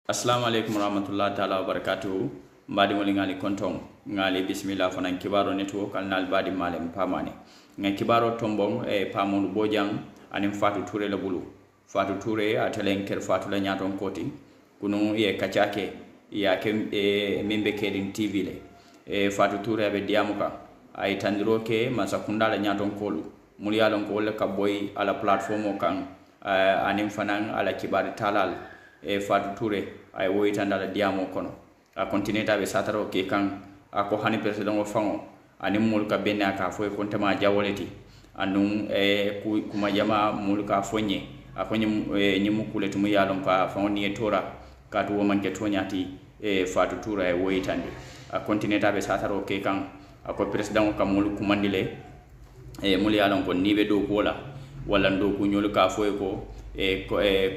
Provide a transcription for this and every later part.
Assalamu alaikum warahmatullahi ta'ala wabarakatuh. Mbadi mo ngali kontong ngali bismillah fanan kibaro network alnal badi malem pamane ngai kibaro tombong pamonu bojang anim Fatu Touré la bulu. Fatu Touré atelen ker Fatu la nyaton koti kunu ye kachake ya ke membe kedin TV le Fatu Touré be diamuka ay tandiro ke masakunda la nyaton kolu muli yalon ko le kaboy ala platform o kan anim fanan ala kibari talal Fatu Touré ay woyitanda la diamo kono a continuer be sataro ke kan ako hani president o fango ani mulka benna ka fo ko tama jawoleti anun kuma jama mulka fonye akonye nyimu kule tumu yalon ka fango ni tora ka to man ke tonyati Fatu Touré ay woyitande a continuer be sataro ke kan ako president o kam mul kumandile mul yalon ko nibe do kola wala ndo ku nyol ka fo ko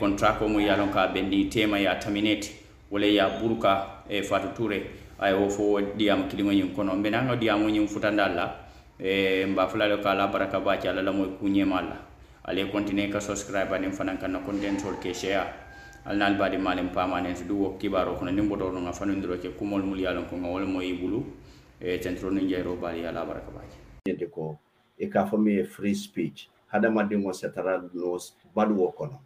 contrat ko mu yalon ka bendi tema ya terminate wala ya buruka Fatu Touré ay o fo diam kilimo nyin kono benanga diam nyin futandalla mba fulalo kala baraka ba ci ala mo kunye malla ale continue ka subscribe anim fanan kan content sol ke share alnal badi malem pamane du wo kibaro kono nimbo do nga fanundiro ke kumol mul yalon ko ngol mo yibulu centro ni jero bali ala baraka ba yende ko e ka fami free speech hada madingo setara nos badu kono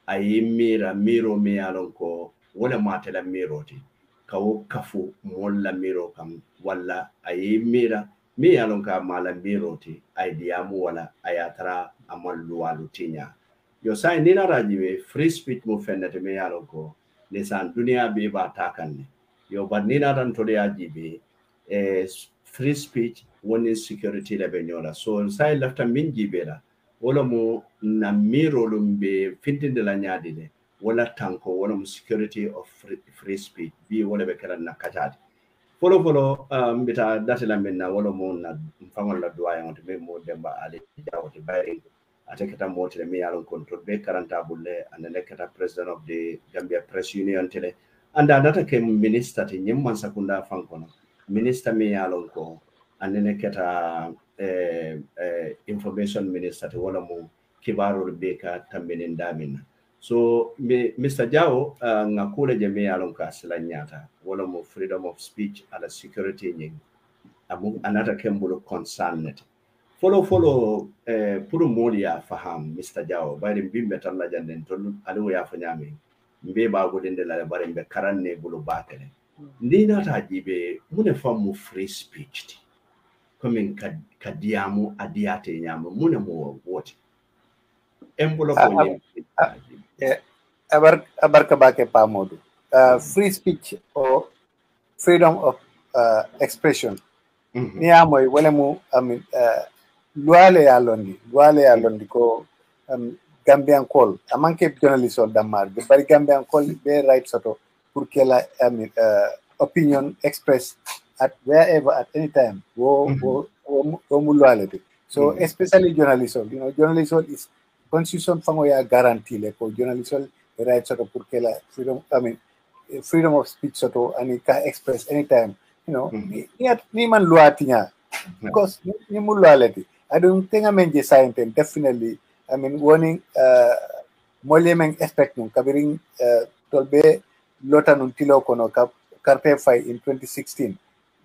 ay mira miro me yalon ko wala matela miroti kawo kafu molla miro kam walla ay mira mi yalon ka mala miroti ay diamu wala ayatara amal luwalu tinya yo sai nina rajibe free speech mo fennete me yalon ko lesan dunia be ba takanne yo bad nina tan to de ajibe free speech woni security le be nyola so sai lafta min jibela wala mo na miro lumbe fitinde la nyaadile wala tanko wala mo security of free speech bi wala be kala na katati folo mbita datela minna wala mo na fangol la doyen on be mo demba ale jawti bayri atekata motere mi yalon control be karanta bulle anene kata president of the Gambia Press Union tele anda data ke minister ti nyimman sakunda fankono minister mi yalon ko anene kata information minister ti wala mo kibaro be ka tambenen damina so Mr. Jao ngakule jeme yalon ka silanyata wala mo freedom of speech ala security nying amu anata kembulu concern net follow puru moli ya faham Mr. Jao bari mbimbe tan la janden ton alu ya fanyami mbe ba godende la bare mbe karanne bulu bakele ndina ta jibe mune famu free speech comme kadiamu adiate nyamu mune mo wote embolo ko abarka bake pamodu free speech or freedom of expression ni amoy wala mu amin luale ya londi ko Gambian call amanke journalist on damar be bari Gambian call be right soto pour que la opinion express at wherever at any time wo mu luale so especially journalism journalism is constitution fango ya guarantee le ko journalism right soto pour que la freedom of speech soto ani ka express anytime ni man luatinya because ni mu luale I don't think je science definitely warning molemen expect nung kabiring tolbe lota nung tilo kono karpe fight in 2016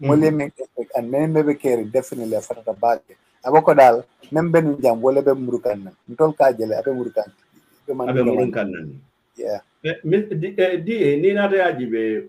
molemen expect and mebe carry definitely fatata baake aboko dal membe nu jam wala be murukan nan ntol ka jele abe murukan nan yeah di ni na da ajibe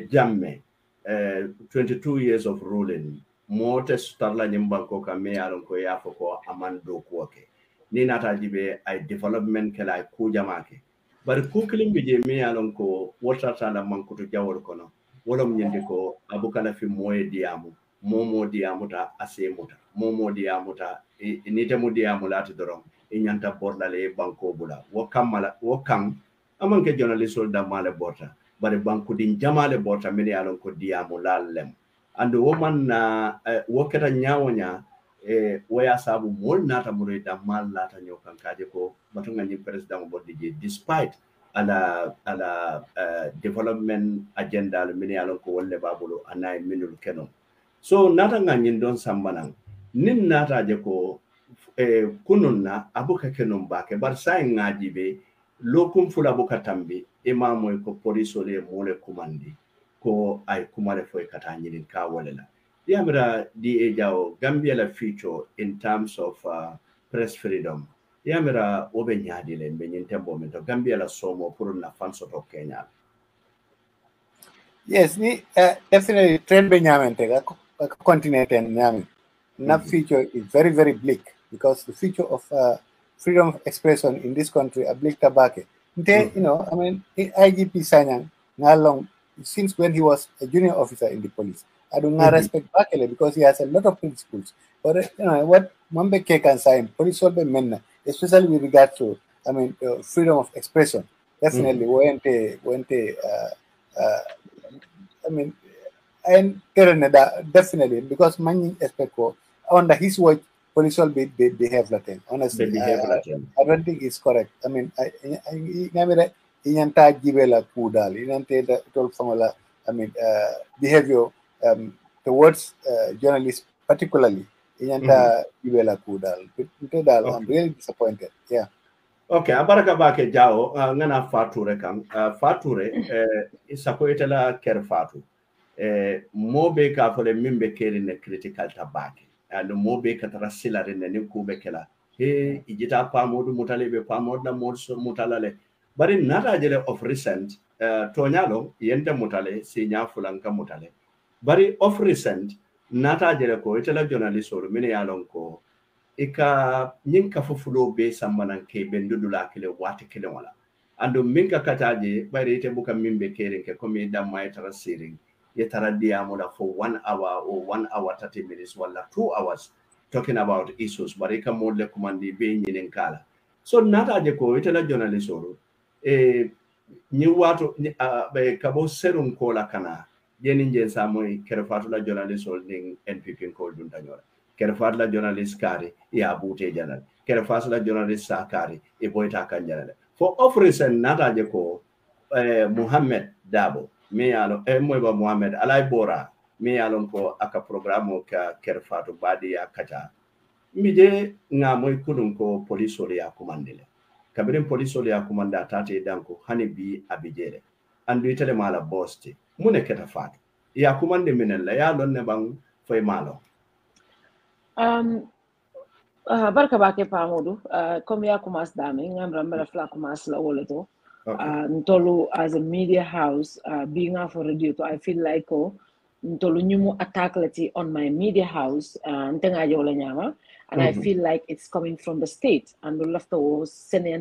jamme 22 years of ruling mote starla nyimbanko kame alon ko yafo ko amando ko ke ni nata jibe ay development kala ku jamake bar ku kilimbe je mi alon ko wota tala manko to jawol kono wolom nyende ko abukala fi moye diamu momo diamu ta asemuta momo diamu ta ni temu diamu lati dorom e nyanta bordale banko bula wo kam amanke journalist da male bota bare banko din jamale bota mi alon ko diamu lallem ando woman na woketa nyawonya waya sabu mol nata mure da mal lata nyokan kaje ko batunga ni president bodije despite ala development agenda mini alon ko wolle babulo anay minul kenon so nata ngani don sambanan nin nata je ko kununna abuka kenon bake bar sai ngaji be lokum fula buka tambi imamo ko police ole mole kumandi ko ay kumale fo kata nyinin ka walela yamira DA Jawo Gambia la future in terms of press freedom yamira obe nyaadi le be nyinte momento Gambia la somo pour na fanso to Kenya. Yes, definitely trend be nyamente ka continent and nyami. Na future is very, very bleak because the future of freedom of expression in this country are bleak tabake. You know, I mean, IGP Sanyang, long since when he was a junior officer in the police, I do not respect Bakele because he has a lot of principles. But you know what Mambeke can sign, police will be men, especially with regard to, I mean, freedom of expression. Definitely, I mean, and definitely because many expect under his watch, police will behave Latin. Honestly, I don't think it's correct. I mean, I behavior towards journalists, particularly. I'm really disappointed. Yeah. Okay, abaraka bake Jawo ngana Fature kam Fature isako itela ker Fatu mobe ka fole mimbe keri ne critical tabake and mobe ka tara silare ne kube kela he ijita pa modu mutale be pa modna modso mutalale bari nata jele of recent tonyalo yente mutale si nyafulanka mutale bari of recent nata jele ko itela journalist or mine yalon ko ika nyinka fofulo be sambanan ke bendudula kele wati kele wala ando minka kataje bari ite buka mimbe kere ke komi damma itara siring yetara diamoda for 1 hour or 1 hour 30 minutes wala 2 hours talking about issues bari ka modle kumandi be nyinen kala so nata je ko itela journalist oro ni wato be kabo serum ko la kana yeni nje samoy kere fatula journalist ol ning NPP ko dun tanyora kere fatula journalist kari ya bute janal kere fatula journalist sakari e boyta kan janal for officen nata je ko Muhammad Dabo me yalo moy ba Muhammad alay bora me yalon ko aka programo ka kere fatu badi ya kata mije nga moy kunun ko police ole ya commandele kabirin police ole ya commanda tate danko hani bi abijere andu itele mala bosti mune keta fatu ya commande minella ya don ne bang fay malo barka bake pamodu comme ya kumas dame ngamra mbara fla kumas la woleto ntolu as a media house being for radio to I feel like ntolu nyumu attack lati on my media house ntenga jola nyama and I feel like it's coming from the state and the left was sene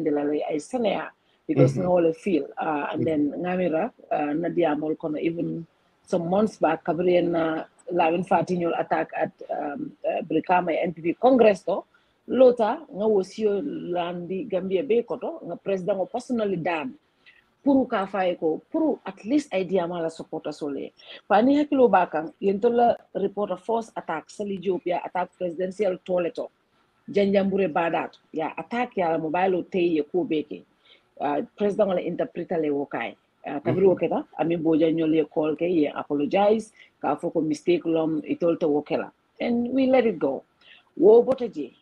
I sene because no all feel and then ngamira nadia mol kono even some months back kabrien Lavin Fatinol attack at Brikama NPP Congress to Lota nga wosio landi Gambia be koto nga president o personally dam puru ka fay ko puru at least idea mala supporter sole pani hakilo bakang yentola reporter force attack sali Ethiopia attack presidential toileto janjambure badat ya attack ya mobile tey ko beke president wala interpreter le wokai kabiri woketa ami boja nyole call ke ye apologize ka foko mistake lom itolto wokela and we let it go wo botaje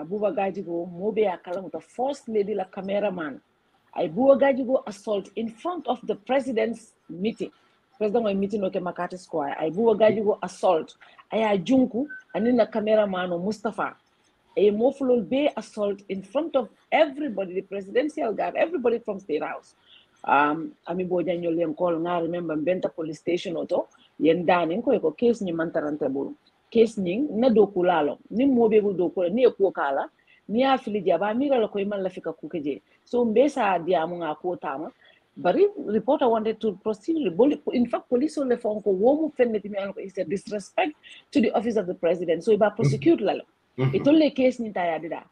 buba gajigo mobe akala muta first lady la cameraman ay buba gajigo assault in front of the president's meeting president wa meeting oke Makati Square ay buba gajigo assault aya junku anina cameraman Mustafa a mofulol be assault in front of everybody the presidential guard everybody from State House ami boja nyole call nga remember Benta police station auto yen dani ko case ni mantarante bulu case ni na dokulalo ni mobe bu dokula ni ko kala ni afili jaba mira la ko man la fika kukeje so mbesa diamu nga ko tama bari reporter wanted to proceed in fact police on the phone ko womu fenneti mi ko is a disrespect to the office of the president so iba prosecute lalo itolle case ni tayadida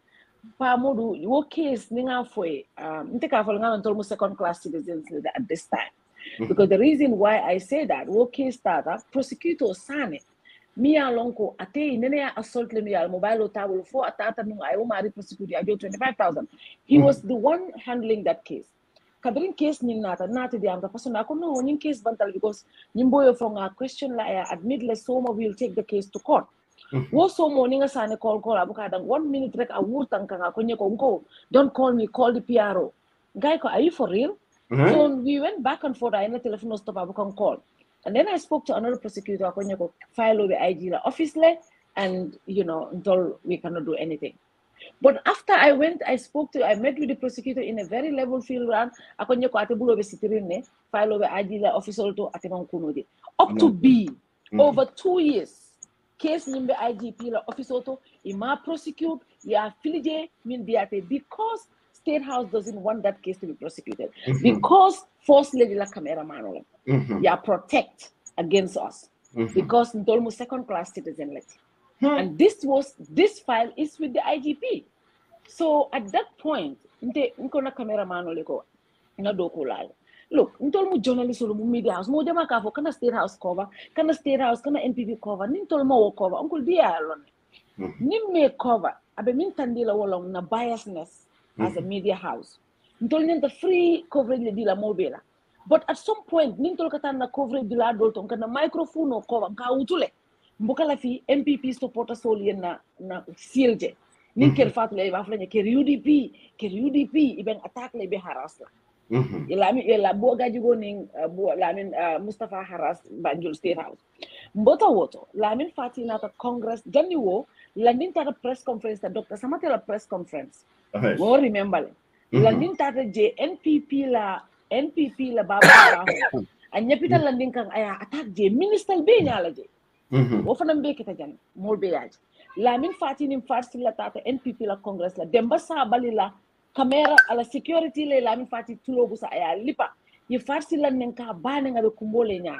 pa modu wo case ninga foi nteka fol nga ntol mu second class citizens at this time because the reason why I say that wo case tata prosecutor sane mi alonko ate nene ya assault le mi al mobile table for atata no I mari prosecute ya 25,000 he was the one handling that case kabrin case ni nata di am person ko no nin case bantal because nimboyo from a question la ya admit le somo will take the case to court wo so morning asane call abuka dan 1 minute rek a wurtan kan ko nyeko don't call me call the PRO guy ko are you for real So we went back and forth. I in the telephone stop I can call. And then I spoke to another prosecutor, I file over IG la office le, and until we cannot do anything. But after I went, I met with the prosecutor in a very level field round. Up to be over 2 years. Case number IGP la office auto, ima prosecute, ya affiliate mean because State House doesn't want that case to be prosecuted. Because force lady la cameraman, ya protect against us. Because Ndolmu second class citizen let. And this file is with the IGP. So at that point, nkona cameraman leko na dokulal. Look, ntolmu journalist ulu media house mo dema ka fo kana State House cover, kana NPP cover, nintolmo wo cover, uncle dia alone. Nim me cover, abe min tandila wolong na biasness as a media house. Ntol nenta free coverage le dila mobile. But at some point, nintol katan na coverage dila dolton kana microphone o cover ka utule. Mbukala fi MPP supporter soli na CLJ. Ninkel fatle ba flanya ke UDP iben attack le be harass la. Ila bo gajigo ning bo lamin Mustafa Haras Banjul State House. Mbota woto lamin fati nata Congress janni wo landin tata press conference ta Dr. Samatela press conference. Wo remember landin tata je NPP la baba baho. Anyapita landin kang aya attack je minister be nyala je. Wo fanam be kita jan mol be yaj. Lamin fati nim farsi la tata NPP la Congress la demba sabali la camera ala security le lamin fati tulogu sa aya lipa ye farsi lan nenka bane ngabe kumbole nya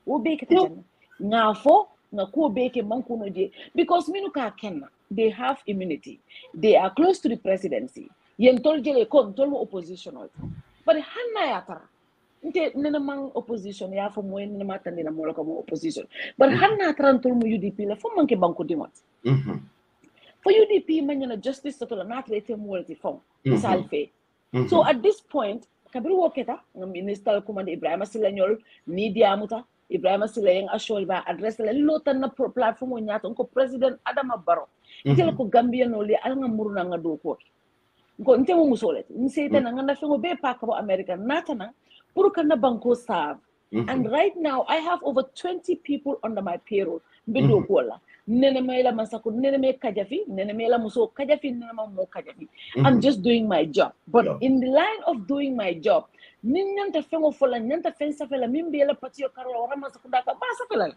wo be ke tan ngafo nga ko be ke mankuno je because minuka kenna they have immunity, they are close to the presidency yen tol jele ko tol oppositional but hanna ya tara nte nena mang opposition ya fo moy nena matande na molo ko opposition but hanna tara tol mu UDP la fo manke banko dimot for UDP manyana justice to la natrete multi form salfe. So at this point kabiri woketa minister command Ibrahim Silanyol media muta Ibrahim Silayeng ashol ba address la lotan na platform o nyato ko president Adama Barrow itela ko Gambia no li al nga muruna nga do ko ntemo musolet nseta na nga fengo be pakabo America natana puru kana banko serve. And right now I have over 20 people under my payroll bido ko la nene mela masako nene me kajafi nene mela muso kajafi nene mo kajafi. I'm just doing my job, but in the line of doing my job ninyanta fengo fola nyanta fensa fela mimbela patio karo ora masako daka basa fela.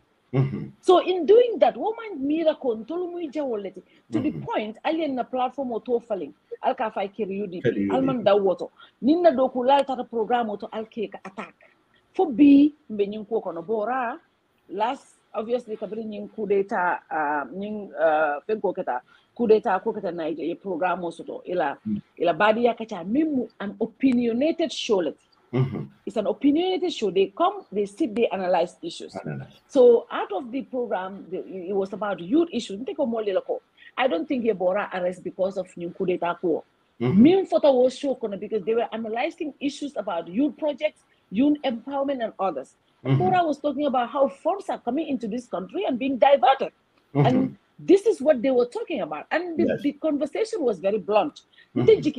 So in doing that woman miracle tolumu jawoleti to the point alien na platform auto falling alka fa kiri UDP alman dawoto ninna dokula tata program auto alke attack for B mbenyin ko kono bora last obviously kabri nyin coup d'etat nyin fenko keta coup d'etat ko keta naija ye program osoto ila badi yakacha mimu an opinionated show let. It's an opinionated show. They come, they sit, they analyze issues. So out of the program, it was about youth issues. I don't think Yebora arrest because of new coup d'etat. Min photo was show because they were analyzing issues about youth projects, youth empowerment, and others. Bora was talking about how funds are coming into this country and being diverted. And this is what they were talking about. And the conversation was very blunt. But you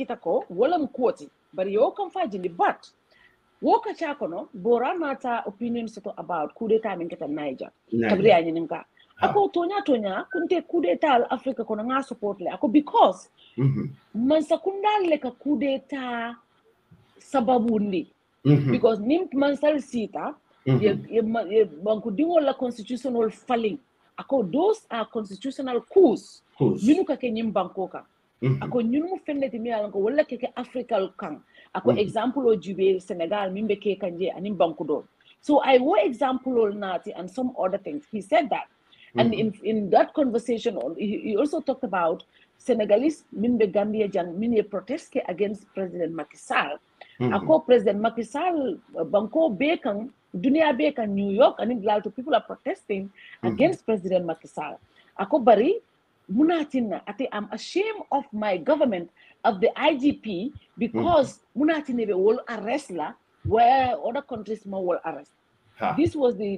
come but Woka Chakono, Bora Nata opinions about coup d'etat in Niger. Kabria Ninka. Ako Tonya, kunte coup d'etat Africa Konanga support le. Ako because Mansakunda like a coup d'etat sababundi. Because Nimp Mansal Sita, Bankudingo la constitutional falling. Ako those are constitutional coups. Minuka Kenyim Bankoka. Ako nyumu fende timi alanko wala keke Africa kang. Ako example o Jube Senegal mimbe ke kanje anim bankudo. So I wo example o nati and some other things. He said that. And in that conversation he also talked about Senegalese mimbe Gambia jang mini protest against President Macky Sall. Ako President Macky Sall banko bekang dunia bekang New York and a lot of people are protesting against President Macky Sall. Ako bari Munatina, I'm ashamed of my government, of the IGP, because Munatina will arrest la, where other countries will arrest. This was the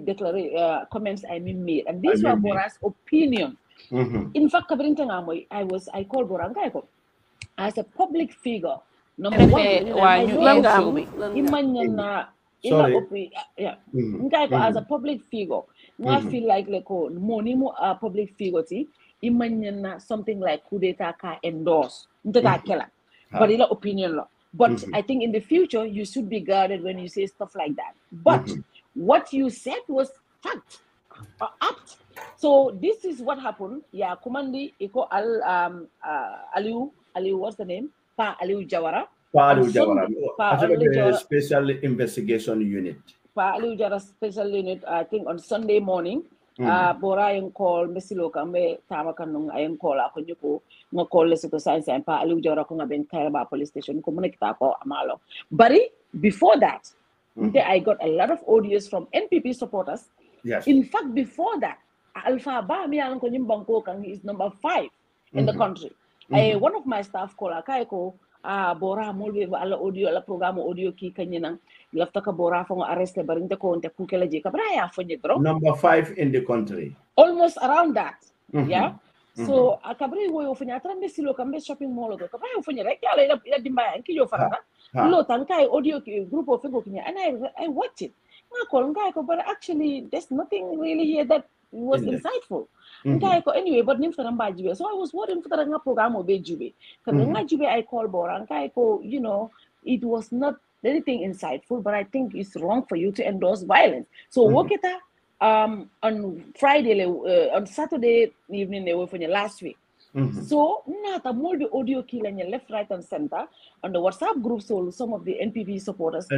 comments I made, and these were Bora's opinion. In fact, I called Boranga as a public figure. Number one, I know imagine yeah. As a public figure, I feel like money mo a public figure ti imagine something like coup d'etat ka endorse. But in opinion law. But I think in the future you should be guarded when you say stuff like that. But what you said was fact, apt. So this is what happened. Yeah, Kumandi Iko Aliu, what's the name? Pa Aliu Jawara. Pa Aliu Jawara. Special Investigation Unit. Pa Aliu Jawara Special Unit, I think on Sunday morning. Bora yung call mesilo kambe tama kanung ayong call ako nyuko ngo call lesito science and pa Aliu Jawara ko nga ben Kairaba police station ko muna kita ko amalo. But before that, I got a lot of audios from NPP supporters. Yes. In fact, before that, Alpha Ba mi alam ko yung bangko kang is number 5 in the country. One of my staff call akay ko Bora molbe ala audio ala programo audio ki kanya nang lafta ka Bora fo arrest le barinte ko onte kukela je kabra ya fonye bro. Number 5 in the country. Almost around that. Yeah. So akabri wo yo fonya trambe silo kambe shopping mall ko kabra yo fonya rek yala ila dimba en ki yo farata. Lo tankai audio group of figo kinya and I watch it. But actually, there's nothing really here that was insightful. Anyway, but so I was wondering for the program of Jube. I call Bora, you know, it was not anything insightful, but I think it's wrong for you to endorse violence. So Woketa on Friday, on Saturday evening, they were for last week. So nata molbe audio kill and left, right, and center on the WhatsApp group. So some of the NPP supporters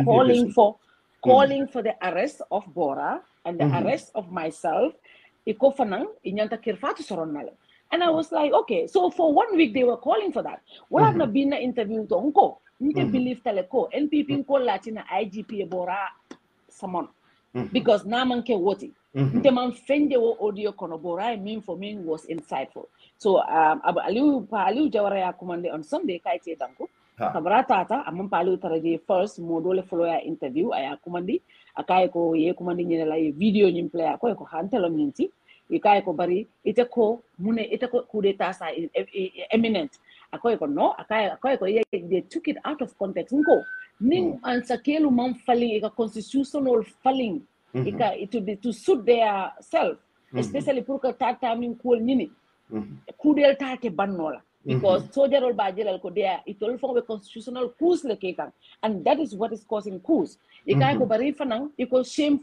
calling for the arrest of Bora and the arrest of myself. And I was like, okay, so for 1 week they were calling for that. What have not been interview to Unko? Nite believe teleko NPP ko Latina IGP Bora someone because naman ke woti. Nite man fende wo audio kono Bora mean for me was insightful. So Aliu Jawara ya commande on Sunday kaite danko. Kabra tata amam palu taraje first modole follow ya interview aya kumandi akaye ko ye kumandi nyene la video nyim play ko ko hantelo nyinti ikaye ko bari ite ko coup d'etat sa eminent akoy ko no akaye ko ye they took it out of context nko ning ansakelu man fali ka constitutional falling it to be to suit their self especially pour que tata min ko nyini coup d'etat ke bannola because soldier bajelal ko there it will form a constitutional coups le kekan and that is what is causing coups ikay ko bari fanang iko shame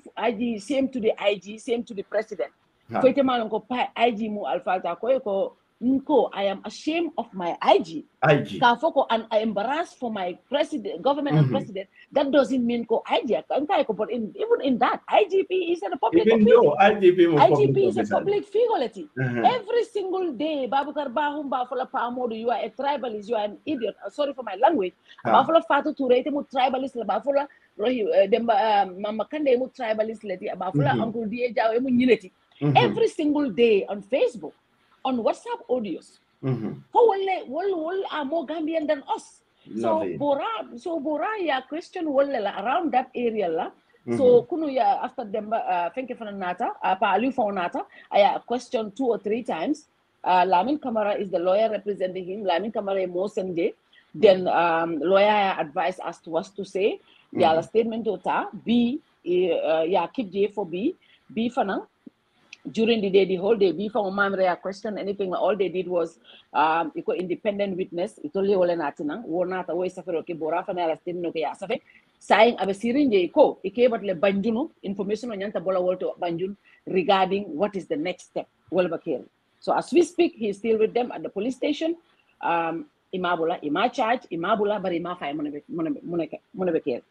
to the IG same to the president fete malon ko IG mu alfata ko I am ashamed of my IG. Kafoko and I embarrassed for my government and president. That doesn't mean ko IG. But even in that, IGP is a public figure. IGP is a public figure. Every single day, Babukar Bahum Bafala Pamodu, you are a tribalist, you are an idiot. Sorry for my language. Bafala Fatu Turete mu tribalist, Bafala Mama Kande mu tribalist, Bafala Uncle Dia mu unity. Every single day on Facebook. On WhatsApp audios. Wall are more Gambian than us. So Bora ya question around that area la. So kunu ya after them thank you for nata pa aliu for nata I question 2 or 3 times. Lamin Kamara is the lawyer representing him. Lamin Kamara mo sende. Then lawyer advised us to what to say. Ya la statement to B keep J for B fanang. During the day, the whole day, before Mamre question anything, all they did was independent witness. It only all natinang, wonat away suffer okay, Borafana still no yasafe. Saying a sirinje ko, but le banjuno, information on Yanta Bola Walto Banjun regarding what is the next step. So as we speak, he's still with them at the police station. Imabula, Ima charge, Imabula, but Ima Fai Monebekir.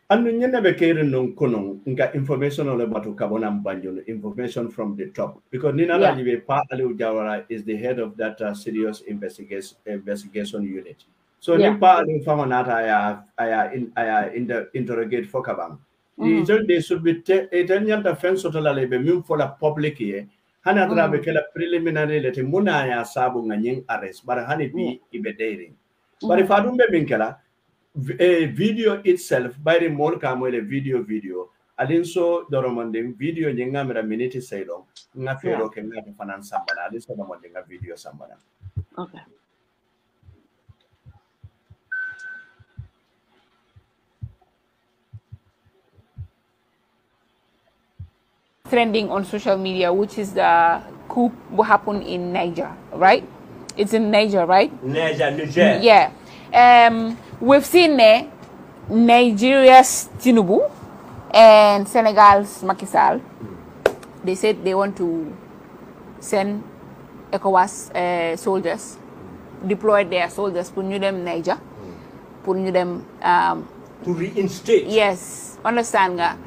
And when you never care no kono, nga information on about Kabona Banjun, information from the top. Because Nina Pa Aliu Jawara is the head of that serious investigation unit. So Pa Aliu Famanata I interrogate Fokabang. They should be Italian defense totally be moved for the public here. Hana Drabe preliminary let Munaya Sabu Nanying arrest, but Hani be ibedering. But if I don't be Binkela, a video itself by the more camera video alin so doromanding video nyengamera minute say long nga fero ke nga finance sambana alin so doromanding video sambana. Okay. trending on social media, which is the coup what happened in Niger, right? It's in Niger, right? Niger. Yeah. We've seen Nigeria's Tinubu and Senegal's Macky Sall. They said they want to send ECOWAS soldiers, deploy their soldiers for New Dem Niger, for New Dem to reinstate. Yes, understand nga.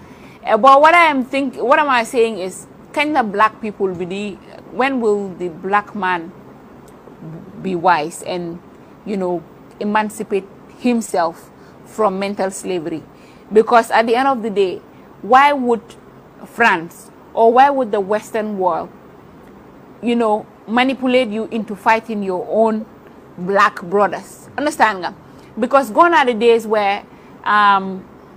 But what am I saying is, can the black people be when will the black man be wise and, you know, emancipate himself from mental slavery? Because at the end of the day, why would France or why would the Western world, you know, manipulate you into fighting your own black brothers? Understand nga? Because gone are the days where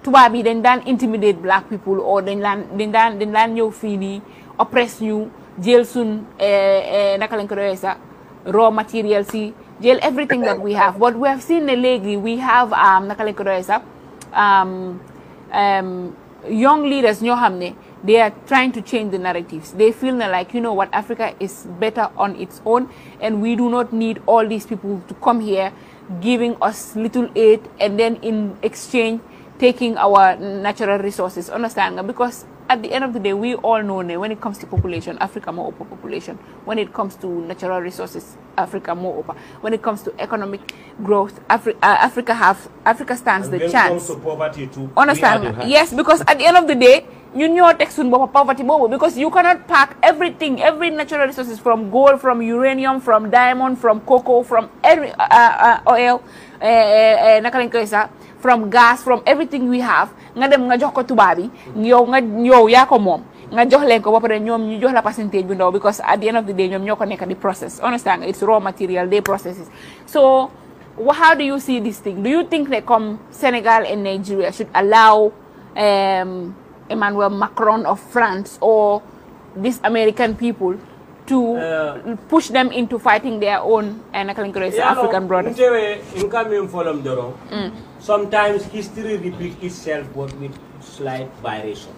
tubabi then intimidate black people, or then ñëw fii nii oppress ñu, jël sun naka lañ ko doyee sax raw materials yi, jël everything that we have. But we have seen lately we have naka lañ ko doyee sax young leaders ñoo xam ne they are trying to change the narratives. They feel like, you know what, Africa is better on its own and we do not need all these people to come here giving us little aid and then in exchange taking our natural resources. Understand? Because at the end of the day, we all know when it comes to population, Africa more open population. When it comes to natural resources, Africa more open. When it comes to economic growth, Africa stands the chance. When it comes to poverty too, understand? Yes, because at the end of the day, you know poverty because you cannot pack everything, every natural resources, from gold, from uranium, from diamond, from cocoa, from every oil, from gas, from everything we have. Nga dem nga jox ko tubabi, yow ya ko mom. Nga jox len ko ba pare ñom ñu jox la percentage bu ndaw, because at the end of the day ñom ñoko nek di process. Understand? It's raw material, they process it. So how do you see this thing? Do you think that Senegal and Nigeria should allow Emmanuel Macron of France or these American people to push them into fighting their own African brothers? Sometimes history repeats itself, but with slight variation.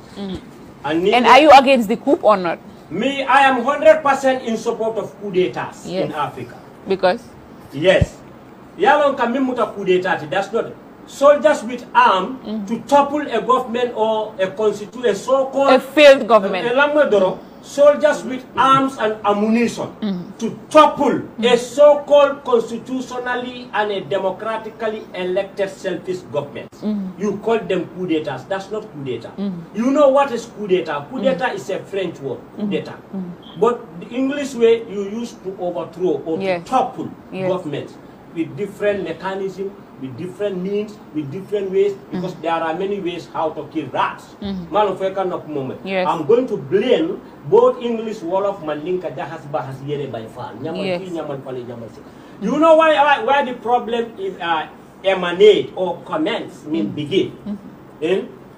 And are you against the coup or not? Me, I am 100% in support of coup d'etats in Africa. Because? Yes. Yalon kamimuta coup d'etat, that's not soldiers with arms to topple a government or a so-called a failed government. Soldiers with arms and ammunition to topple a so-called constitutionally and a democratically elected selfish government. You call them coup d'etats. That's not coup d'etat. You know what is coup d'etat? Coup d'etat is a French word, coup d'etat. But the English way you use to overthrow or to topple governments with different mechanisms, with different means, with different ways, because there are many ways how to kill rats. I'm going to blame both English Wolof Mandinka Jahas Bahas Yere by Far. You know why the problem is emanate or commence begin?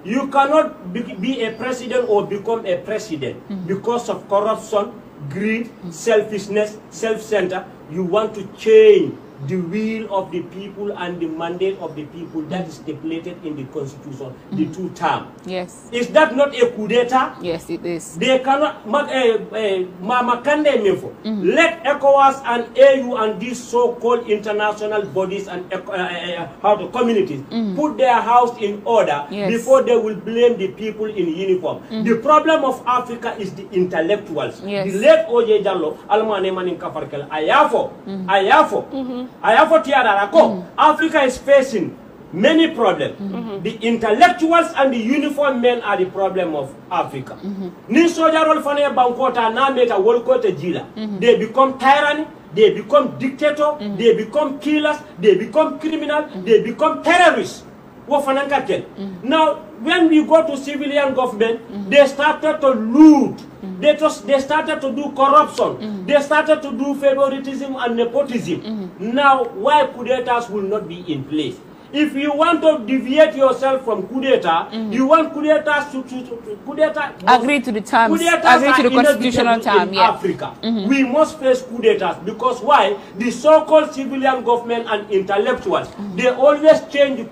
You cannot be a president or become a president because of corruption, greed, selfishness, self-centered. You want to change the will of the people and the mandate of the people that is stipulated in the constitution, the two terms. Yes. Is that not a coup d'etat? Yes, it is. They cannot let ECOWAS and AU and these so-called international bodies and communities put their house in order before they will blame the people in uniform. The problem of Africa is the intellectuals. The late Oje Jallo, Almane Manin Kafarkel, Africa is facing many problems. The intellectuals and the uniformed men are the problem of Africa. They become tyranny, they become dictator, they become killers, they become criminals, they become terrorists. Now, when we go to civilian government, they started to loot. They started to do corruption. They started to do favoritism and nepotism. Now, why coup d'etats will not be in place? If you want to deviate yourself from coup d'etat, you want coup d'etat to agree to the terms, agree to the constitutional term. In Africa, we must face coup d'etats because why? The so-called civilian government and intellectuals, they always change the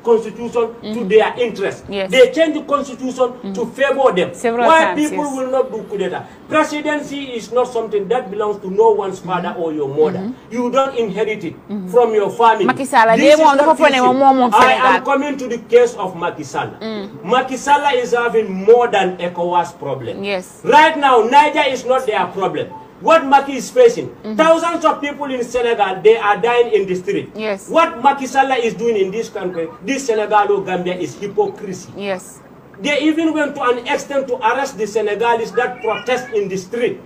constitution to their interest. Yes. They change the constitution to favor them. Several why times, people will not do coup d'etat? Presidency is not something that belongs to no one's father or your mother. You don't inherit it from your family. This is not easy. I am coming to the case of Macky Sall. Macky Sall is having more than ECOWAS problem. Yes. Right now, Niger is not their problem. What Macky is facing, thousands of people in Senegal, they are dying in the street. Yes. What Macky Sall is doing in this country, this Senegal or Gambia, is hypocrisy. Yes. They even went to an extent to arrest the Senegalese that protest in the street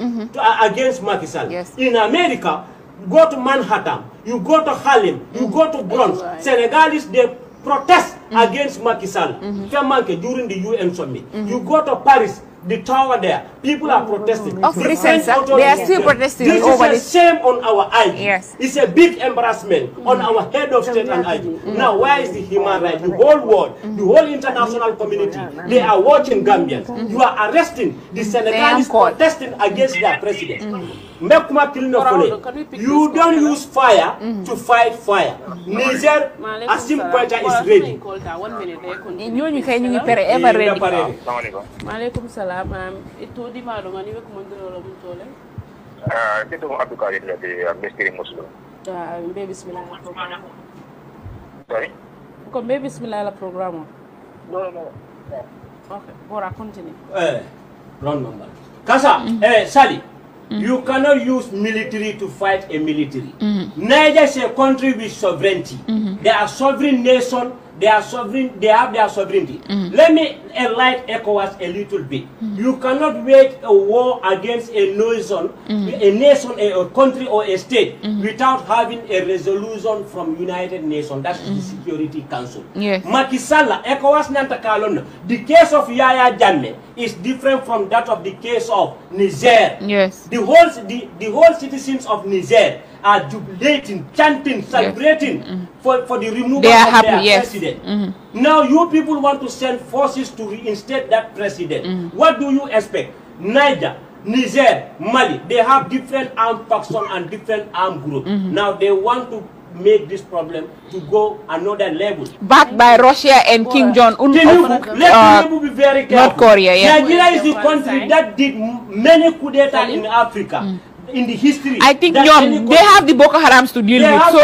against Macky Sall. Yes. In America, go to Manhattan, you go to Harlem, you go to Bronx, Senegalese, they protest against Macky Sall during the UN summit. You go to Paris, the tower there, people are protesting. Of recent, they are still protesting this over is a shame on our IG. Yes. It's a big embarrassment on our head of state and IG. Now, where is the human rights? The whole world, the whole international community, they are watching Gambians. You are arresting the Senegalese protesting against their president. You don't use fire to fight fire. Niger, Asim Quetta is ready. Maaleykum salaam itu di ma do ngani wek mo ndiro bu tole Kita Abdul Qadir dari Misteri Muslim. Be bismillah la program. Sorry? Ko be bismillah la program. No. Okay, bora continue. Wrong number. Kasa, Sally, you cannot use military to fight a military. Niger is a country with sovereignty. They are sovereign nation. They are sovereign. They have their sovereignty. Let me enlighten ECOWAS a little bit. You cannot wage a war against a nation, a country, or a state without having a resolution from United Nations. That's the Security Council. Yes. Macky Sall, ECOWAS nanta kalon. The case of Yaya Jammeh is different from that of the case of Niger. Yes. The whole citizens of Niger are jubilating, chanting, celebrating for the removal of their president. Now you people want to send forces to reinstate that president. What do you expect? Niger, Mali, they have different armed factions and different armed groups. Now they want to make this problem to go another level. Backed by Russia and Kim Jong-un let me be very careful. North Korea, Nigeria is the country that did many coups d'etat in Africa. In the history, I think they have the Boko Harams to deal with. So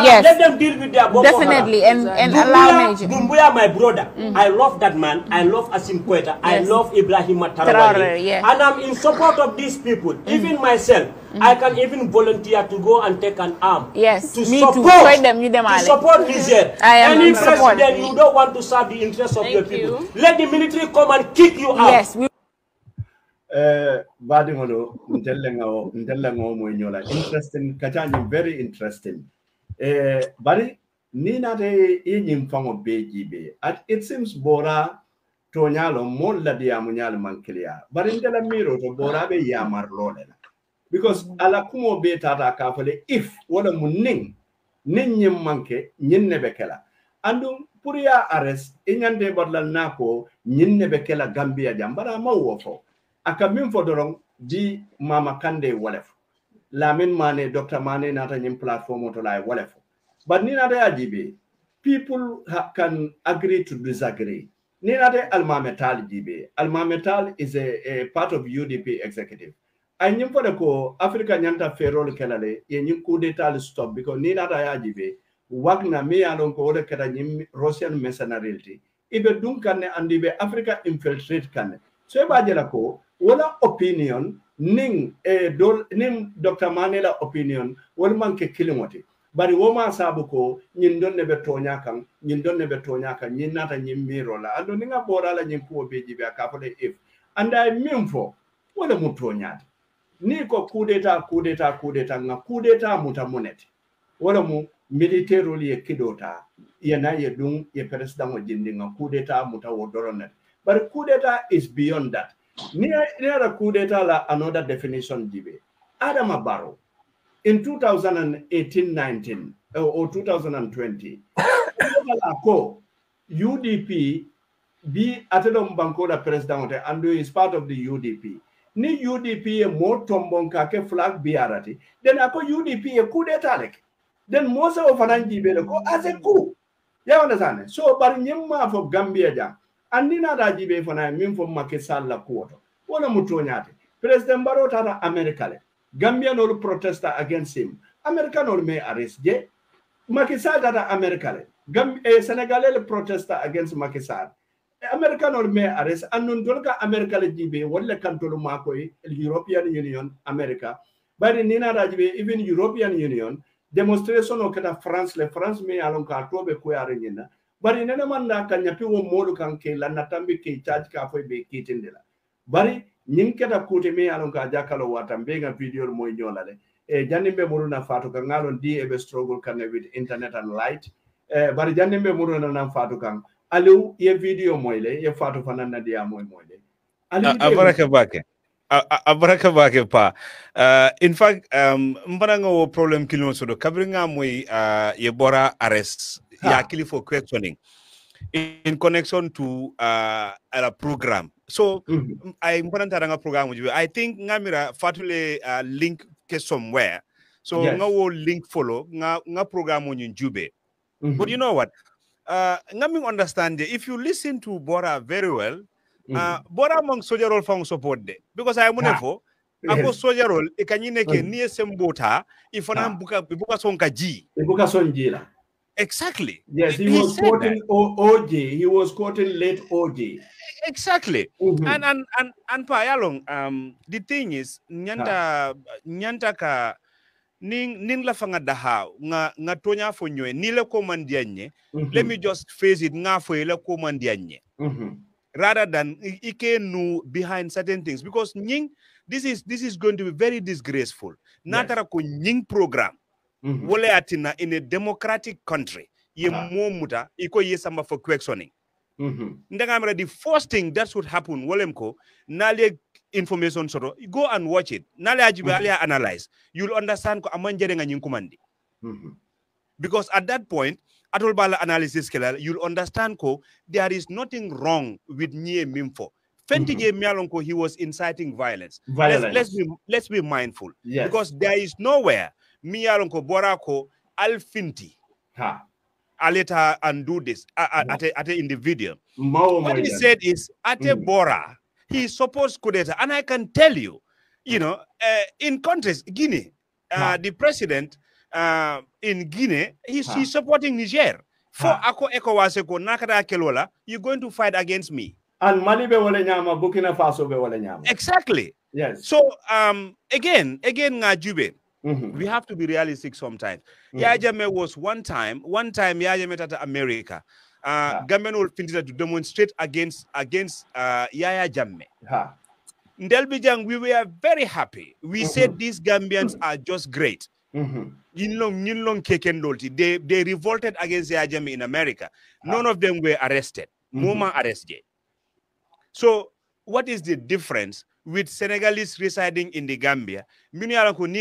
yes, let them deal with their Boko definitely, Haram. and allow Niger. Dumbuya, my brother, I love that man. I love Asim Quetta. I love Ibrahim Traoré. And I'm in support of these people. Even myself, I can even volunteer to go and take an arm. Yes, to me support, too. To support Niger. Any president, you don't want to serve the interests of your people. Let the military come and kick you out. Yes. Badi ngono ntellengo mo nyola interesting kachani very interesting bari ni nate yinyin fango bejibe at it seems bora to nyalo mon la dia mo nyal mankliya bari ndela miro to bora be yamar lole because ala kumo be tata ka fale if wala munning nyim manke nyinne be kala andum pour ya arrest inyande badal nako nyinne be kala Gambia jambara mawo fo aka min fo dorong di Mama Kande walef Lamin Mane Dr. Mane nata nyim platform to lai walef but ni nata yajibe people can agree to disagree ni nata Almametal jibe Almametal is a part of UDP executive ay nyim fo de ko Africa nyanta ferol kelale ye nyim coup d'etat stop because ni nata yajibe wagna me alon ko wala kada nyim Russian mercenary ibe dunkanne andibe Africa infiltrate kanne so e bajela ko wala opinion ning ning Dr. Manela opinion wala manke kilimoti bari woma sabu ko nyin don ne be tonya kan nyin nata nyin miro la ando ninga bora la nyin ko beji be ka fole if anda mimfo wala mu tonya ni ko coup d'etat nga coup d'etat muta moneti wala mu militaire li kidota yana ye dum ye president o jindi nga coup d'etat muta wodoronet but coup d'etat is beyond that. Near a coup d'etat la another definition jibe. Adama Barrow in 2018-19 or 2020 ko UDP bi atedom banko da president and is part of the UDP. Ni UDP e mo tombon ka ke flag biarati. Then ako UDP e coup d'etat lek. Then Mosa of Ananji ko as a coup. You understand? So bar nyemma for Gambia ja. Andina da jibe fana min fo makesal la kuoto. Wala mutonyate. President Barrow tata America le. Gambia no protester against him. America no me arrest je. Macky Sall tata America le. Senegalese protester against Macky Sall. America no me arrest annun dolka America le jibe wala kantolo mako European Union America. Bari nina da jibe even European Union demonstration o kata France me alon ka tobe ko yare nyina bari nena manda kan nyapi wo modu kan ke la natambi ke charge ka fo be kitindela bari nyin kata kote me alon ka jakalo watambe nga video mo nyolale janimbe muruna fatu kan ngalon di e be struggle kan with internet and light bari janimbe muruna nan fatu kan alu ye video moyle ye fatu fanana dia moyle abaraka bake abaraka bake pa in fact mbananga wo problem kilimo sodo kabringa moy ye bora arrest ya kili for questioning in connection to a program so I mbananta nga program I think ngamira fatule link ke somewhere so nga wo link follow nga program on jube but you know what ngami understand if you listen to Bora very well Bora among soldier role fang support de because I munefo ako soldier role e kanyine ke nie sembota ifana buka sonka ji buka sonjila exactly yes he was quoting OJ he was quoting late OJ exactly and pa yalong the thing is nyanta ka ning la fanga daha nga tonya fo nyoe ni le komandianye let me just face it nga fo le komandianye rather than ike no behind certain things because nying this is going to be very disgraceful natara ko nying program wole atina in a democratic country ye momuta iko yesamba for questioning ndangamra the first thing that should happen wolemko nale information soro go and watch it nale ajibe alia analyze you'll understand ko amanjere nga nyinkumandi because at that point atol bala analysis kala you'll understand ko there is nothing wrong with nye mimfo fentige mialon ko he was inciting violence. Let's be mindful because there is nowhere mialon ko bora ko alfinti aleta and do this at in the video what he said is ate bora he supposed kudeta and I can tell you know in countries Guinea the president in Guinea he's supporting Niger for ako ECOWAS ko nakata kelola you're going to fight against me and Mali be wole nyama Burkina Faso be wole nyama exactly so again ngajube we have to be realistic sometimes. Yaya Jammeh was one time Yaya Jammeh at America. Gambian will finish to demonstrate against Yaya Jammeh. Ndelbijang, we were very happy. We said these Gambians are just great. They revolted against Yaya Jammeh in America. None of them were arrested. Moma arrested. So what is the difference with Senegalese residing in the Gambia? We open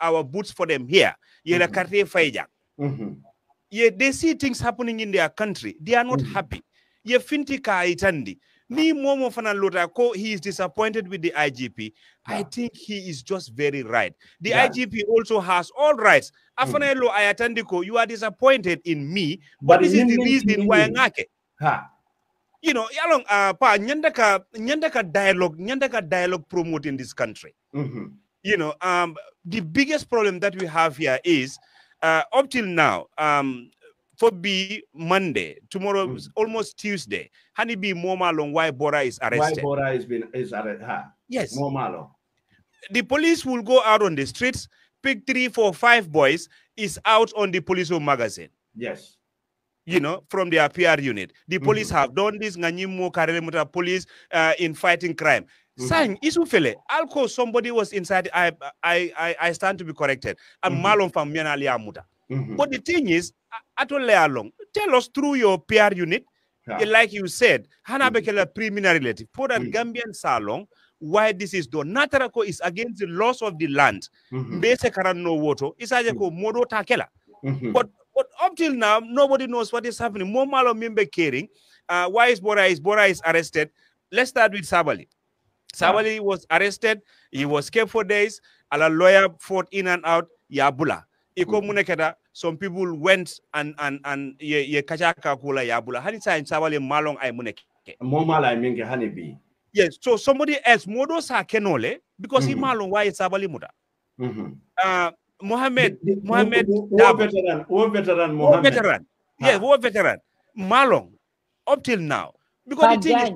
our boots for them here. They see things happening in their country. They are not happy. He is disappointed with the IGP. I think he is just very right. The IGP also has all rights. You are disappointed in me, but this is the reason why you know, nyandaka dialogue promote in this country. You know, the biggest problem that we have here is up till now, for be Monday, tomorrow almost Tuesday, Hani be Momalo why Bora is arrested. Why Bora is arrested? Yes. Momalo. The police will go out on the streets, pick 3, 4, 5 boys, is out on the police magazine. Yes. You know, from their PR unit. The police have done this, police in fighting crime. Saying, Isufele, Alco, somebody was inside, I stand to be corrected. And Malon from Mianalia Muta. But the thing is, tell us through your PR unit, like you said, Hanabekela preliminary relative, for that Gambian salon, why this is done. Natarako is against the laws of the land. Bese karan no water, Isajako Modo Takela. But But up till now, nobody knows what is happening. Mo malo mimbe caring. Why is Bora is arrested? Let's start with Sabali. Sabali was arrested. He was kept for days. A lawyer fought in and out. Yabula. Iko munekeda. Some people went and ye kachaka kula yabula. Hani sa Sabali malong ay muneke. Mo mala minge honeybee. Yes. So somebody else modo sa kenole because he malong why Sabali muda. Mohammed veteran Mohammed. Yeah, war veteran. Malong up till now. Because the thing is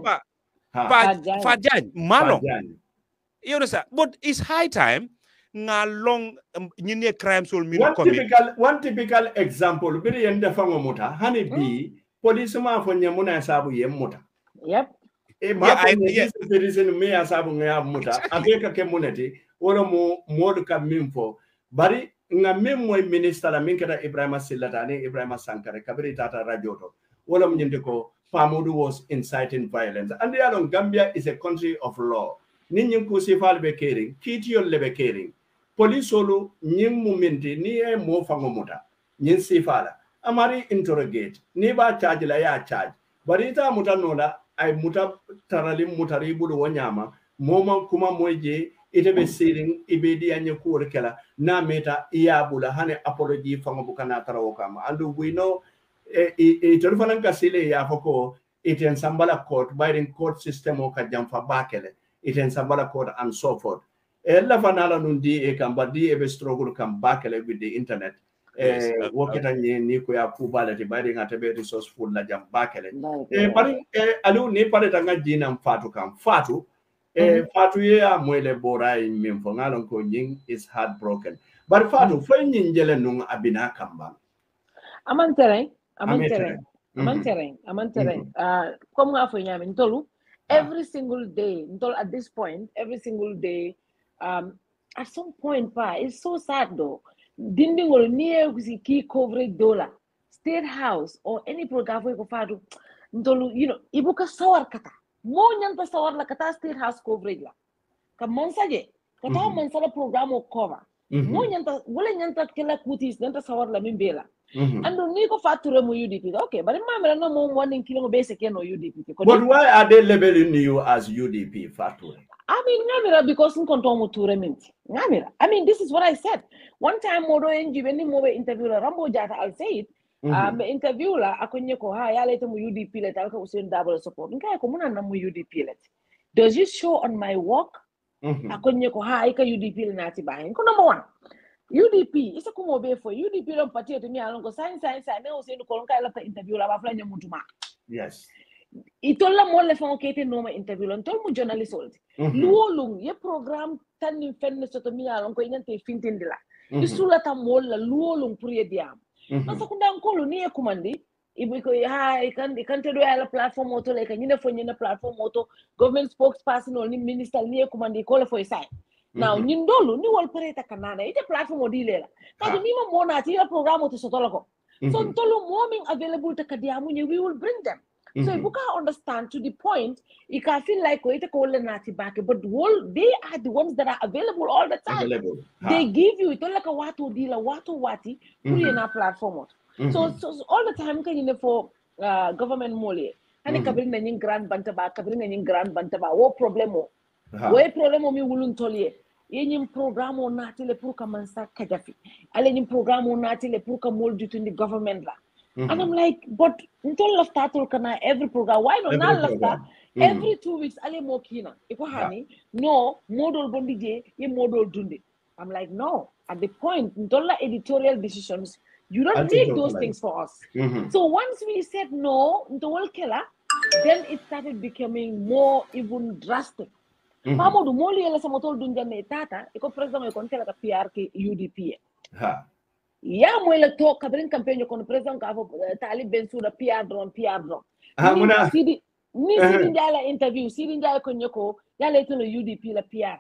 Fajan, Malong. You understand? But it's high time nga long crime soul one typical example biri yende fango muta hani bi police ma fo nyamuna sabu ye muta. Yep. E ma ko reason me asabu nga muta afeka ke muneti wala mo modu ka mimfo bari nga memmoy minister la minkata Ibrahima Sillata ni Ibrahima Sankare kabiri tata radio to wala mo nyinde ko Famodu was inciting violence. And the other Gambia is a country of law. Ninyin kusifal be caring, kitio lebe caring. Police solo nyim mumenti ni e mo fangomuta. Nyin sifala. Amari interrogate. Ni ba charge la ya charge. Barita muta nola ay muta taralim mutari budu wanyama. Moma kuma moje itebe siring ibedi anye kurekela na meta iyabula hane apology fangobukana tarawokama. And we know telephone kasile ya foko it in sambala court by the court system o ka jamfa bakele it in sambala court and so forth ella fanala nundi e kamba di e be struggle kam bakele with the internet woketa ni ko ya kubala te by the ngatabe resourceful la jam bakele bari alu ni pare tanga jina mfatu kam fatu fatu ye amwele bora mimfo ngalon ko nying is heartbroken but fatu fo nyinjele nung abina kamba amantere comme nga fo nyame ntolu every single day ntol at this point every single day at some point it's so sad though dindingol niye ki coverage dollar State House or any program ko fadu ntolu ibuka sawar kata mo nyanta sawar la kata State House coverage la ka monsaje kata monsala program o cover mo nyanta wala nyanta kala kutis nyanta sawar la mimbela and ni ko fature mo UDP okay but remember no mo warning kilo basic no UDP but why are they labeling you as UDP fature I mean ngamira because nkonto mo ture minti ngamira I mean this is what I said one time modo NG when mo interview la Rambo Jata I'll say it interview la akonye ko ha ya lete mo UDP let alka usen double support ngai ko muna na mo UDP let does it show on my work akonye ko ha ika UDP na ti ba ko number 1 UDP isa kumo be for UDP lo party to me alon ko sign ne o se no kolon kai la interview la ba flanya mutuma yes itolla mo le fon kete no ma interview lon tol mu journalist old luolung ye program tan ni fenne soto mi alon ko ingante fintindila isula ta mo la luolung pour ye diam na sakunda nkolo ni e kumandi ibu ko ha ikan te do ala platform auto le kan ni fo ni na platform auto government spokesperson or ni minister ni e kumandi ko le fo sai now nyindolu ni wal pareta kanana ite platform odilela kadu ni mo na ti program to sotola ko so ntolu moming available to kadiamu we will bring them so you can understand to the point you can feel like ite ko le nati back but they are the ones that are available all the time they give you itola ka watu dila watu wati kuri na platform so all the time kan you for government mole hani kabrin na nyin grand bantaba wo problemo we problemo mi wulun tolye yenyim programo natile pour kamansa kajafi ale nyim programo natile pour ka mol dutundi government la and I'm like but ntol lafta tol kana every program why not na lafta every 2 weeks ale mo kina iko hani no model bondije ye model dundi I'm like no at the point ntol editorial decisions you don't make those things for us so once we said no ntol kela then it started becoming more even drastic Mamadou moli yela sama tol dunjane tata iko president mo kon kala ka PR ke UDP ya mo la to kabrin campaign ko president ka Talib Bensouda PR drone muna sidi njala interview sidi njala ko nyoko yala to UDP la PR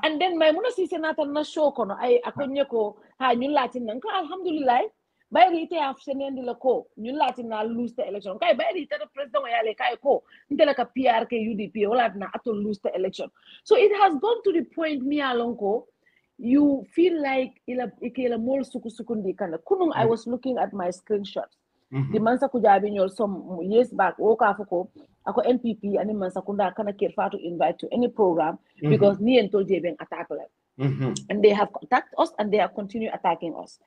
and then my muna si senator na show kono ay akonye ko ha ñun latin nan ko alhamdulillah bayri ite afsenendi la ko ñun latin na lose the election kay bayri ite president yale kay ko ndela ka PR ke UDP wala na ato lose the election so it has gone to the point mi alonko you feel like ila mol sukundi kana. Kunung I was looking at my screenshots. The mansa kujabi nyol some years back woka fuko ako NPP and mansa kunda kana kirfa to invite to any program because ni and told being attacked and they have attacked us and they are continue attacking us.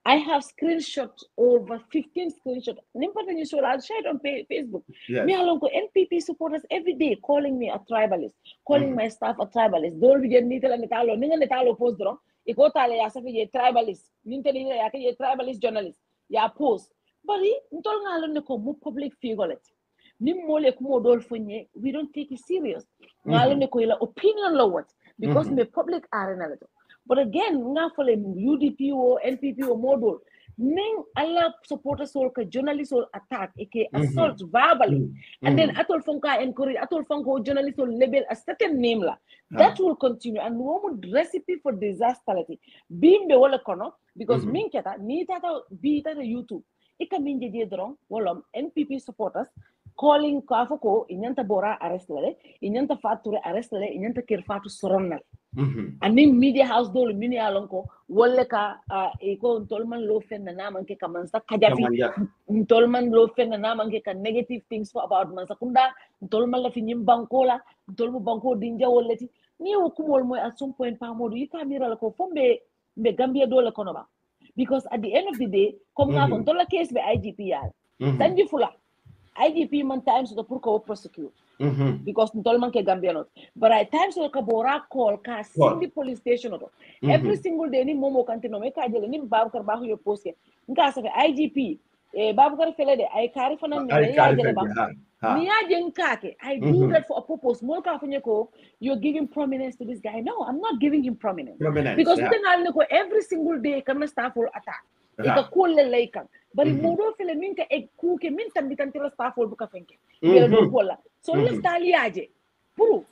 I have screenshots over 15 screenshots. I'll share it on Facebook. Yes. Me along with NPP supporters every day calling me a tribalist, calling my staff a tribalist. Don't be nital and netalo. Ninga netalo post dron. Iko tale ya safi ye tribalist. Ninteli ya ke ye tribalist journalist. Ya post. But ntol ngalo ne ko mu public figure. Nim mole kumo dol fonye. We don't take it serious. Ngalo ne ko ila opinion law what because me public arena leto. But again, nga fole UDP or NPP or model, ning alla supporters or journalists or attack, aka assault verbally, and then atol fonka encourage, atol fonka journalists or label a certain name la. That will continue, and one recipe for disasterity. Bimbe wala kono because minketa ni tata be tata YouTube. Ika minje je drong wolom NPP supporters calling kafoko inyanta bora arrest lale, inyanta fature arrest lale, inyanta kirfatu soronnal. And in media house dole mini alonko wolle ka eko ntolman lo fen na naman ke kamansa kajafi ntolman lo fen na naman ke ka negative things for about mansa kunda ntolman la finyim bankola ntolmu banko dinja wolleti ni okumol moy at some point pa modu yika mira ko fombe be Gambia dole kono ba because at the end of the day comme nga kon tola case be IGP yal sanji fula IGP man times to pour ko prosecute because ntolman ke Gambia not but at times so ka bora call ka sindi police station auto every single day ni momo kantino me ka jele ni Babukar Bahu yo post ke nka sa IGP Babukar fele de ay kari fanan ne ya jele ba ni ya jen kake I do that for a purpose mo ka fanye ko you're giving prominence to this guy. No, I'm not giving him prominence because every single day kana staff will attack ika kulle laikan bari modo fele minka e kuke min tambitan tira staff will buka fenke yele do kola so let's taliaje puru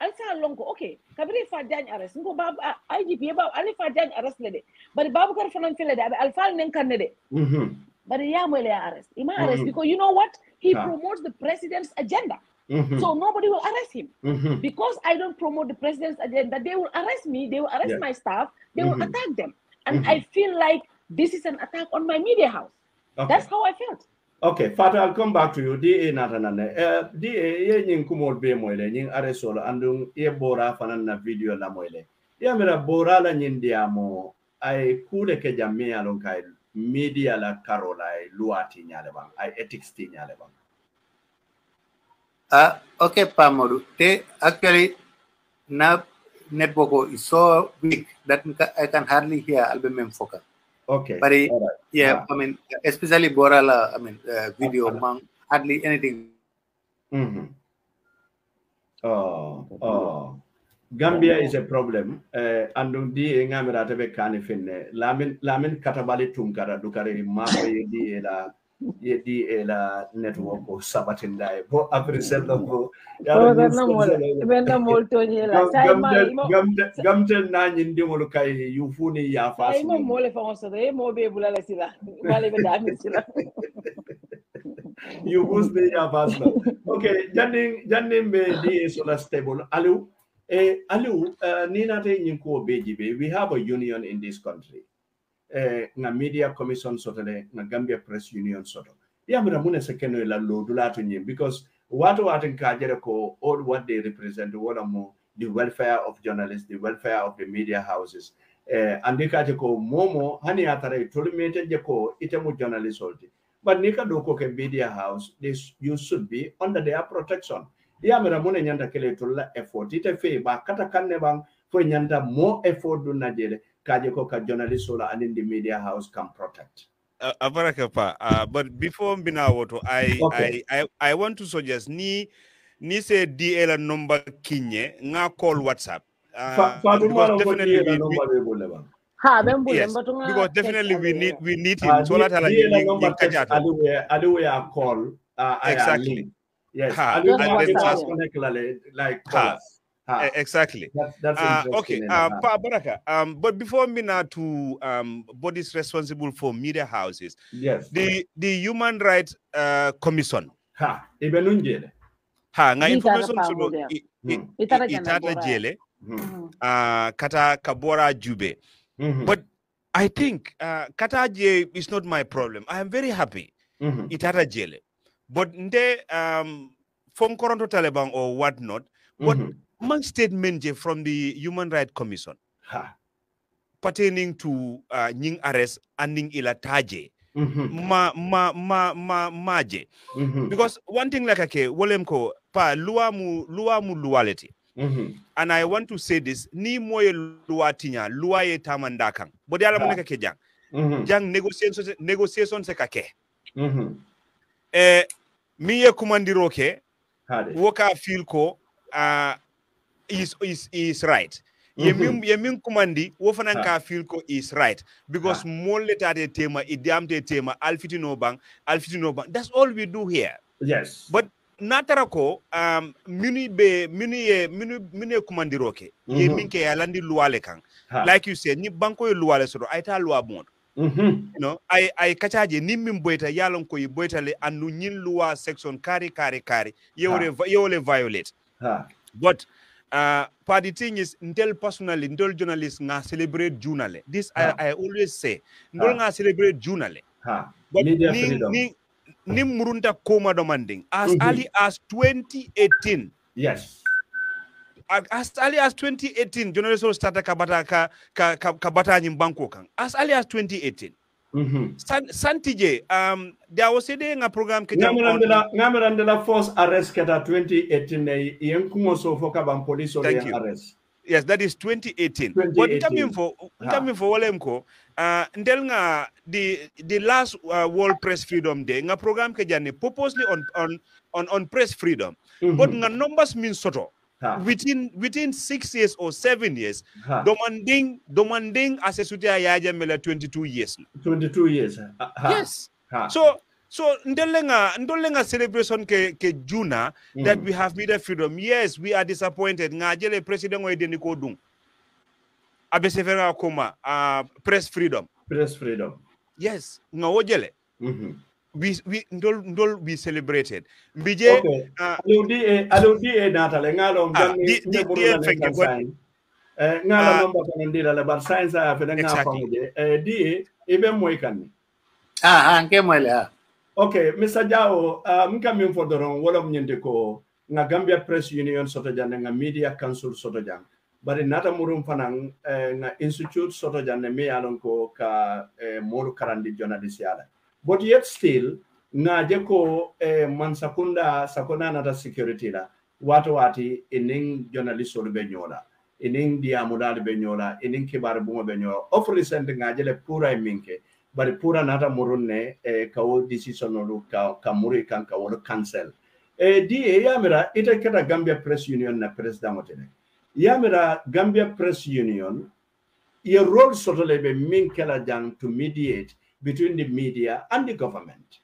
alsa lonko okay kabiri fa jañ arrest ngo bab IGP ba ali fa jañ arrest le de bari Babukar fanan fele de alfal nen kanne de bari ya mo le arrest ima arrest because you know what he promotes the president's agenda. So nobody will arrest him because I don't promote the president's agenda. They will arrest me, they will arrest my staff, they will attack them. And I feel like this is an attack on my media house. That's how I felt. Okay, Fata, I'll come back to you. DA natanane. DA ye nying kumol be moile nying aresolo andung ye bora fanan na video la moile. Ya mera bora la nyindiamo ay kule ke jamii alon kai media la karola ay luati nyale bang ay ethics ti nyale bang. Okay, Pamodu. Actually, now network is so weak that I can hardly hear album focus. Okay. But yeah, I mean, especially Borala, I mean, video, hardly anything. Gambia is a problem. And di ngamira tebe kani finne. Lamin katabali tunkara dukare mape di la network o sabatindai bo aprisel do benda molto nyela sai mai gamtel na nyindi molu kay yufuni ya fasu ai mo mole fonso de mo be bulala sila wale be dami sila you boost me ya fasu. Okay, janning be di sola stable alu nina te nyinko bejibe. We have a union in this country. Na media commission sotole na Gambia Press Union soto yamira mune sekeno la lo dulato nyim because what kajere ko all what they represent wala mo the welfare of journalists, the welfare of the media houses and they kaje ko momo hani atare tolumete je ko itemu journalist solti but nika do ko ke media house you should be under their protection yamira mune nyanda kele tolla effort ite fe ba kata kanne bang fo nyanda more effort do najele kaje ko ka journalist sola and in the media house can protect. But before Binawoto, I want to suggest ni say DL number kinye nga call WhatsApp. Because definitely we need him. So that we are call exactly. Yes. Like exactly. That's okay. Pa Baraka. But before me now to bodies responsible for media houses. Yes. The Human Rights Commission. Ibenunjele. Nga information solo itata jele. kata kabora jube. But I think kata je is not my problem. I am very happy. Itata jele. But nde from Koronto Taliban or whatnot, what man statement from the Human Rights Commission pertaining to Ning arrest and Ning ilataje maje. Because one thing like okay, wolemko pa luamu luality. And I want to say this, ni moye luatinya luaye tamandakang. Bodi ala moneka ke jang. Jang negotiation se kake. Miye kumandiroke woka feel ko is right. Yemin kumandi wofananka feel ko is right because molle tate tema idamte tema alfitino bang. That's all we do here. Yes. But natarako mini kumandiroke yemin ke alandi luale kang. Like you said, ni banko luale soro aita lua bon. You know, I kachaje ni mimboita yalon ko yiboita le anu nyin lua section kari yole violate. But the thing is, until personally, until journalists nga celebrate journal. This I always say, until nga celebrate journal. But ni murunta koma demanding as early as 2018. Yes. As early as 2018, journalists will start kabata nyimbanko kang. As early as 2018. Santije, there was a program Ngamirandela force arrest keta 2018 yenkumo so foka ban police or arrest. Yes, that is 2018. But coming for Walemko, ndelnga the last World Press Freedom Day, nga program kejani purposely on press freedom. But nga numbers mean soto. Within 6 years or 7 years, demanding as a sutia yaja mela 22 years. 22 years. Yes. So ndolenga celebration ke Juna that we have media freedom. Yes, we are disappointed. Ngajele president wa deni ko dung. Abesevera koma press freedom. Press freedom. Yes, ngawojele. We celebrated. Bije aludi natale ngalo ngalo nomba kanandira le bar science afena ngafamuje di ibe moykan nke moyle okay Mr. Jao mka min fodoron wala mnyende ko nga Gambia Press Union soto jande nga Media Council soto jande bari nata murum fanan nga institute soto jande me alon ko ka moru karandi journalist yala. But yet still, na jeko mansakunda sakona nata security la wati ining journalist ol benyola ining diamudal benyola ining kibar bungo benyola of recent nga jele pura minke bari pura nata murunne kawo decision olu ka muri kan ka wolo cancel di yamira ite keta Gambia Press Union na president motene yamira Gambia Press Union ye role sotole be minkela jang to mediate between the media and the government.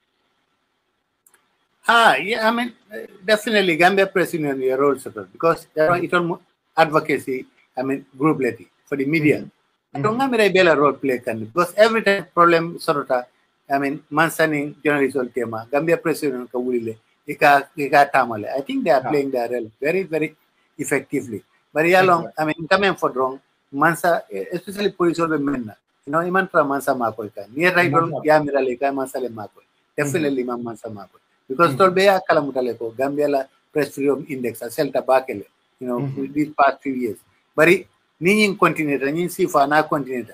Yeah, I mean, definitely Gambia Press Union is a role because there are its advocacy, I mean, group lady for the media. I don't know a role play because every time problem sorota, I mean, mansaning journalism tema, Gambia Press Union ka wulile, ika tamale. I think they are playing their role very, very effectively. But yalong, I mean, coming for wrong, mansa, especially police or men. You know, iman pra mansa makoy ka. Near right on yamira leka mansa le makoy. Definitely mansa makoy. Because tolbeya kalamutale ko Gambia la Press Freedom Index a selta bakele. You know, these past few years. But ni continue, ni sifa na continue.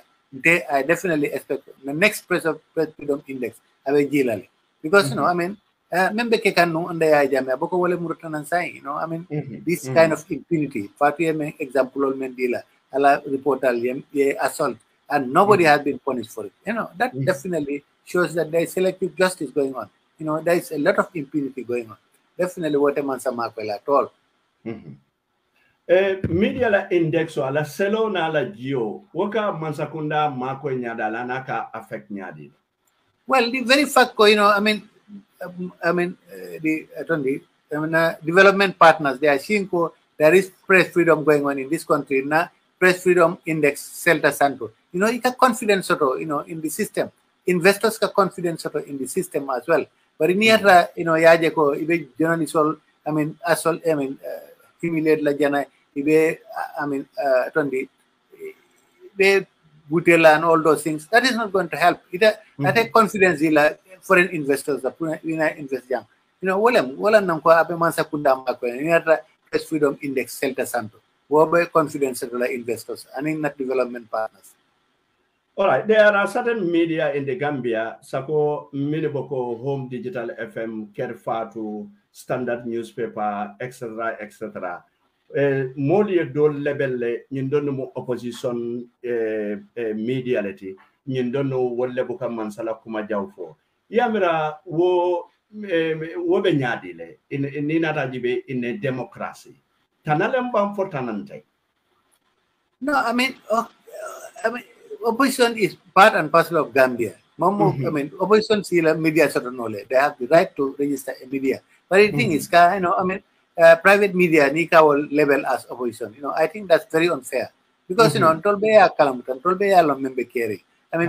I definitely expect the next Press Freedom Index abe jilale. Because you know, I mean, membe ke kanu anda ya jamia boko wale murutanan sai. You know, I mean, this kind of impunity. Patu example men dila ala reportal ye assault. And nobody has been punished for it. You know, that definitely shows that there is selective justice going on. You know, there is a lot of impunity going on. Definitely what a mansa makwela at all. Media la index ala selo na la geo. Waka mansakunda makwe nyada la naka affect nyadi. Well, the very fact, you know, I mean, development partners, they are seeing there is press freedom going on in this country. Na Press Freedom Index, Celta Santo. You know, you can confidence, you know, in the system. Investors can confidence in the system as well. But in here, you know, yaje ko ibe journalists all, I mean, humiliate la jana Butela and all those things, that is not going to help. I take confidence in foreign investors, invest young. Wala nang ko abe man sa kundama ko ni Press Freedom Index Celta Santo. Wobe confidence in investors and in not development partners. All right, there are certain media in the Gambia, Sako Miniboko, Home Digital FM, Kerfatu, Standard Newspaper, etc., etc. Modi do level nyindono opposition mediality nyindono wolle buka mansala kuma jawfo yamira wo be nyaadile in nata jibe in a democracy tanalem bam for tanante. No, I mean opposition is part and parcel of Gambia. Opposition see media sort of knowledge. They have the right to register a media. But the thing is, private media nika will label as opposition. I think that's very unfair because Tolbeya Kalamutan, Tolbeya Lomembe Keri.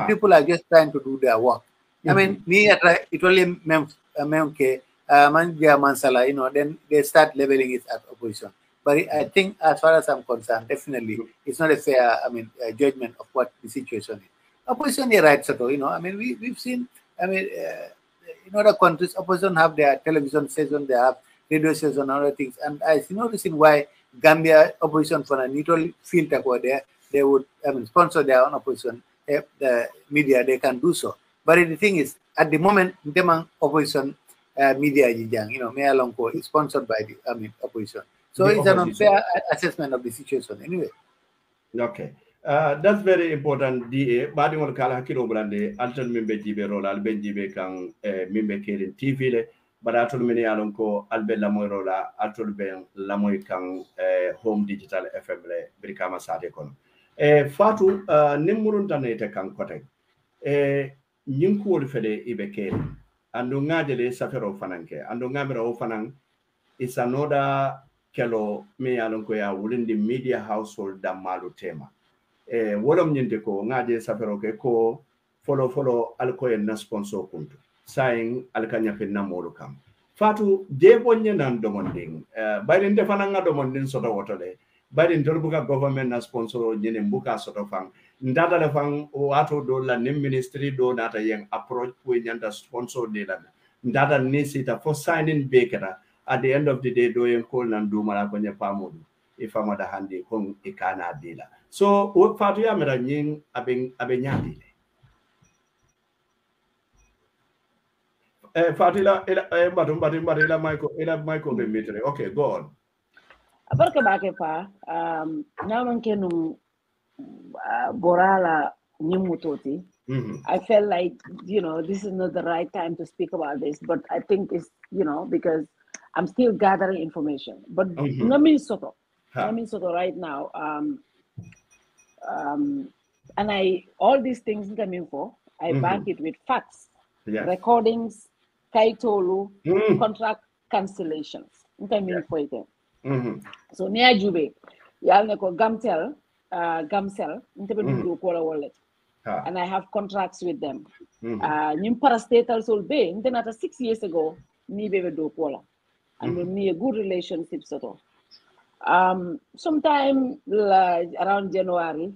People are just trying to do their work. It only memke manja mansala. Then they start labeling it as opposition. But I think, as far as I'm concerned, definitely it's not a fair, judgment of what the situation is. Opposition is right, Soto. We've seen. In other countries, opposition have their television station, they have radio station, and other things. And I see no reason why Gambia opposition for a neutral field there, they would sponsor their own opposition the media. They can do so. But the thing is, at the moment, the opposition media, Mayor Lonko is sponsored by the opposition. So it's an unfair assessment of the situation anyway. Okay. That's very important. DA, badi ngol kala hakilo brande alton mimbe jibe rola albe jibe kan mimbe kerin TV le baratul mini alon ko albe lamoy rola alton ben lamoy kan Home Digital FM le brikama sade kon. Fatu nimurun tanete kan kote. Nyinku wol fede ibe kerin. Ando ngajele safero fananke. Ando ngamira o fanang is another kelo me alon ko ya within the media household da malu tema. Wolom nyinte ko ngaje safero ke ko follow alko en na sponsor kuntu saying alkanya pe na molu kam fatu de bonye nan domonding bayden defana nga domonding soto wotole bayden dolbuka government na sponsor nyene mbuka soto fang ndata le fang o ato do la nim ministry do nata yen approach ko nyanda sponsor de la ndata ni sita for signing bekera at the end of the day do yen call nan do mala ko nya pamodu ifama da handi ko ikana dila. So what fatu ya mera nying abenyadi Fatila ila Michael be mitre. Okay, go on. Abarka bake pa naman kenum borala nyimutoti. I felt like this is not the right time to speak about this, but I think it's because I'm still gathering information. But Namin Soto right now and all these things that I'm in for, I back it with facts, recordings, kaitolu, contract cancellations. I mean for it. So near Jube, yalne ko Gamcel, do wallet, and I have contracts with them. Nimpara state also be. Then after 6 years ago, ni bebe do kola, and me a good relationship so. Sometime around January,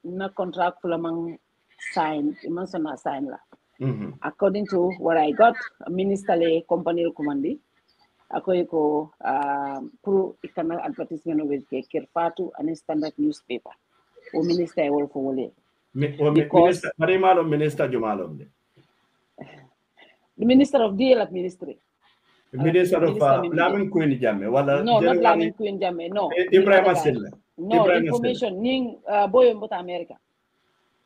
na contract fulamang sign, imansona sign la. According to what I got, minister le company commandi, ako ko pro ikana advertisement with Kerfatu and Standard Newspaper. O minister will for wole. Minister Marimalo Minister Jumalom. The Minister of DL Ministry. Minister of Lamin Queen Jame. No, not Lamin Queen Jame. No. Ibrahim Silla. No, information. Ning boy in America.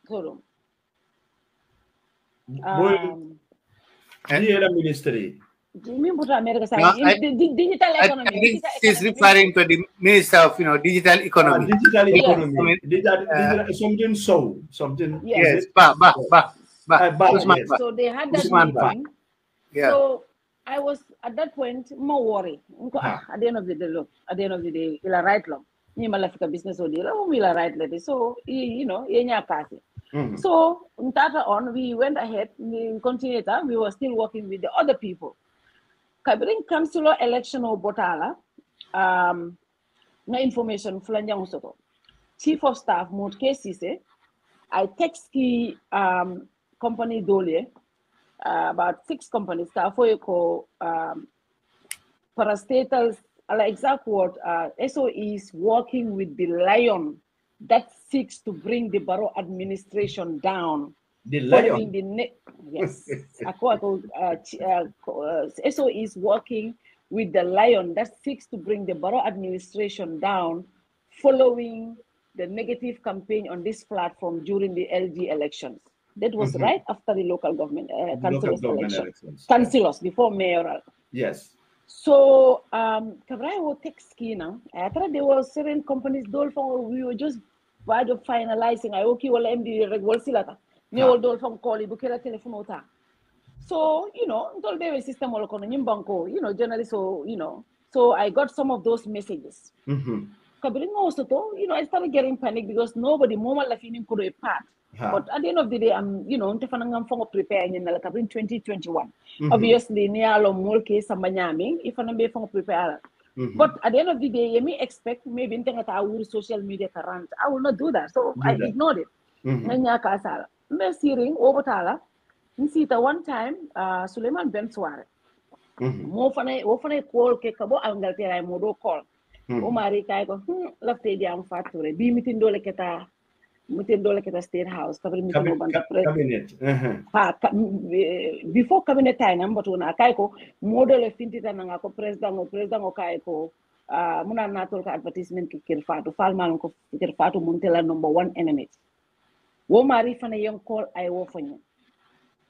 Hold on. DL Ministry. Digital economy. I think she's referring to the Minister of Digital Economy. Digital economy. Digital, something. Yes. So they had that meeting. Yeah. So I was at that point more worried. At the end of the day, ila right long. Ni malafika business odi ila right lady. So yenya party. So we went ahead. We continued. We were still working with the other people. Kabirin Councilor election of Botala, na information fulanjang soto. Chief of Staff Mot Kesise, I text ki company dole about 6 companies ka ko parastatals exact word SOEs working with the lion that seeks to bring the borough administration down. The lion. Yes. SOEs working with the lion that seeks to bring the borough administration down following the negative campaign on this platform during the LG elections. That was right after the local government councillors elections. Councillors before mayoral. Yes. So Kabrai will text Kina. After there were certain companies we were just about of finalizing. I okay will MD regular silata. Ne will dolphin call bukela telephone ota. So, you know, dolbe system all banko, you know, journalists, so you know. So I got some of those messages. You know, I started getting panic because nobody more feeling could a part. But at the end of the day, I'm, you know, I'm preparing in 2021. Obviously, nialo mulke sambanyami if I'm be prepare. But at the end of the day, you may expect maybe in social media current. I will not do that. So I ignored it. Nanya kasala. Me seeing over tala. Nsita one time, Suleiman Ben Suare. Mo fane call ke kabo angal tera modo call. O mari kay ko lafte di am fature bi mitin dole keta state house kabri mitin banda cabinet before cabinet time but una kay ko model fintita nga ko president o kay ko muna natol ka advertisement ki kirfatu falman ko kirfatu muntela number 1 enemy wo mari fane yon call ay wo fanyo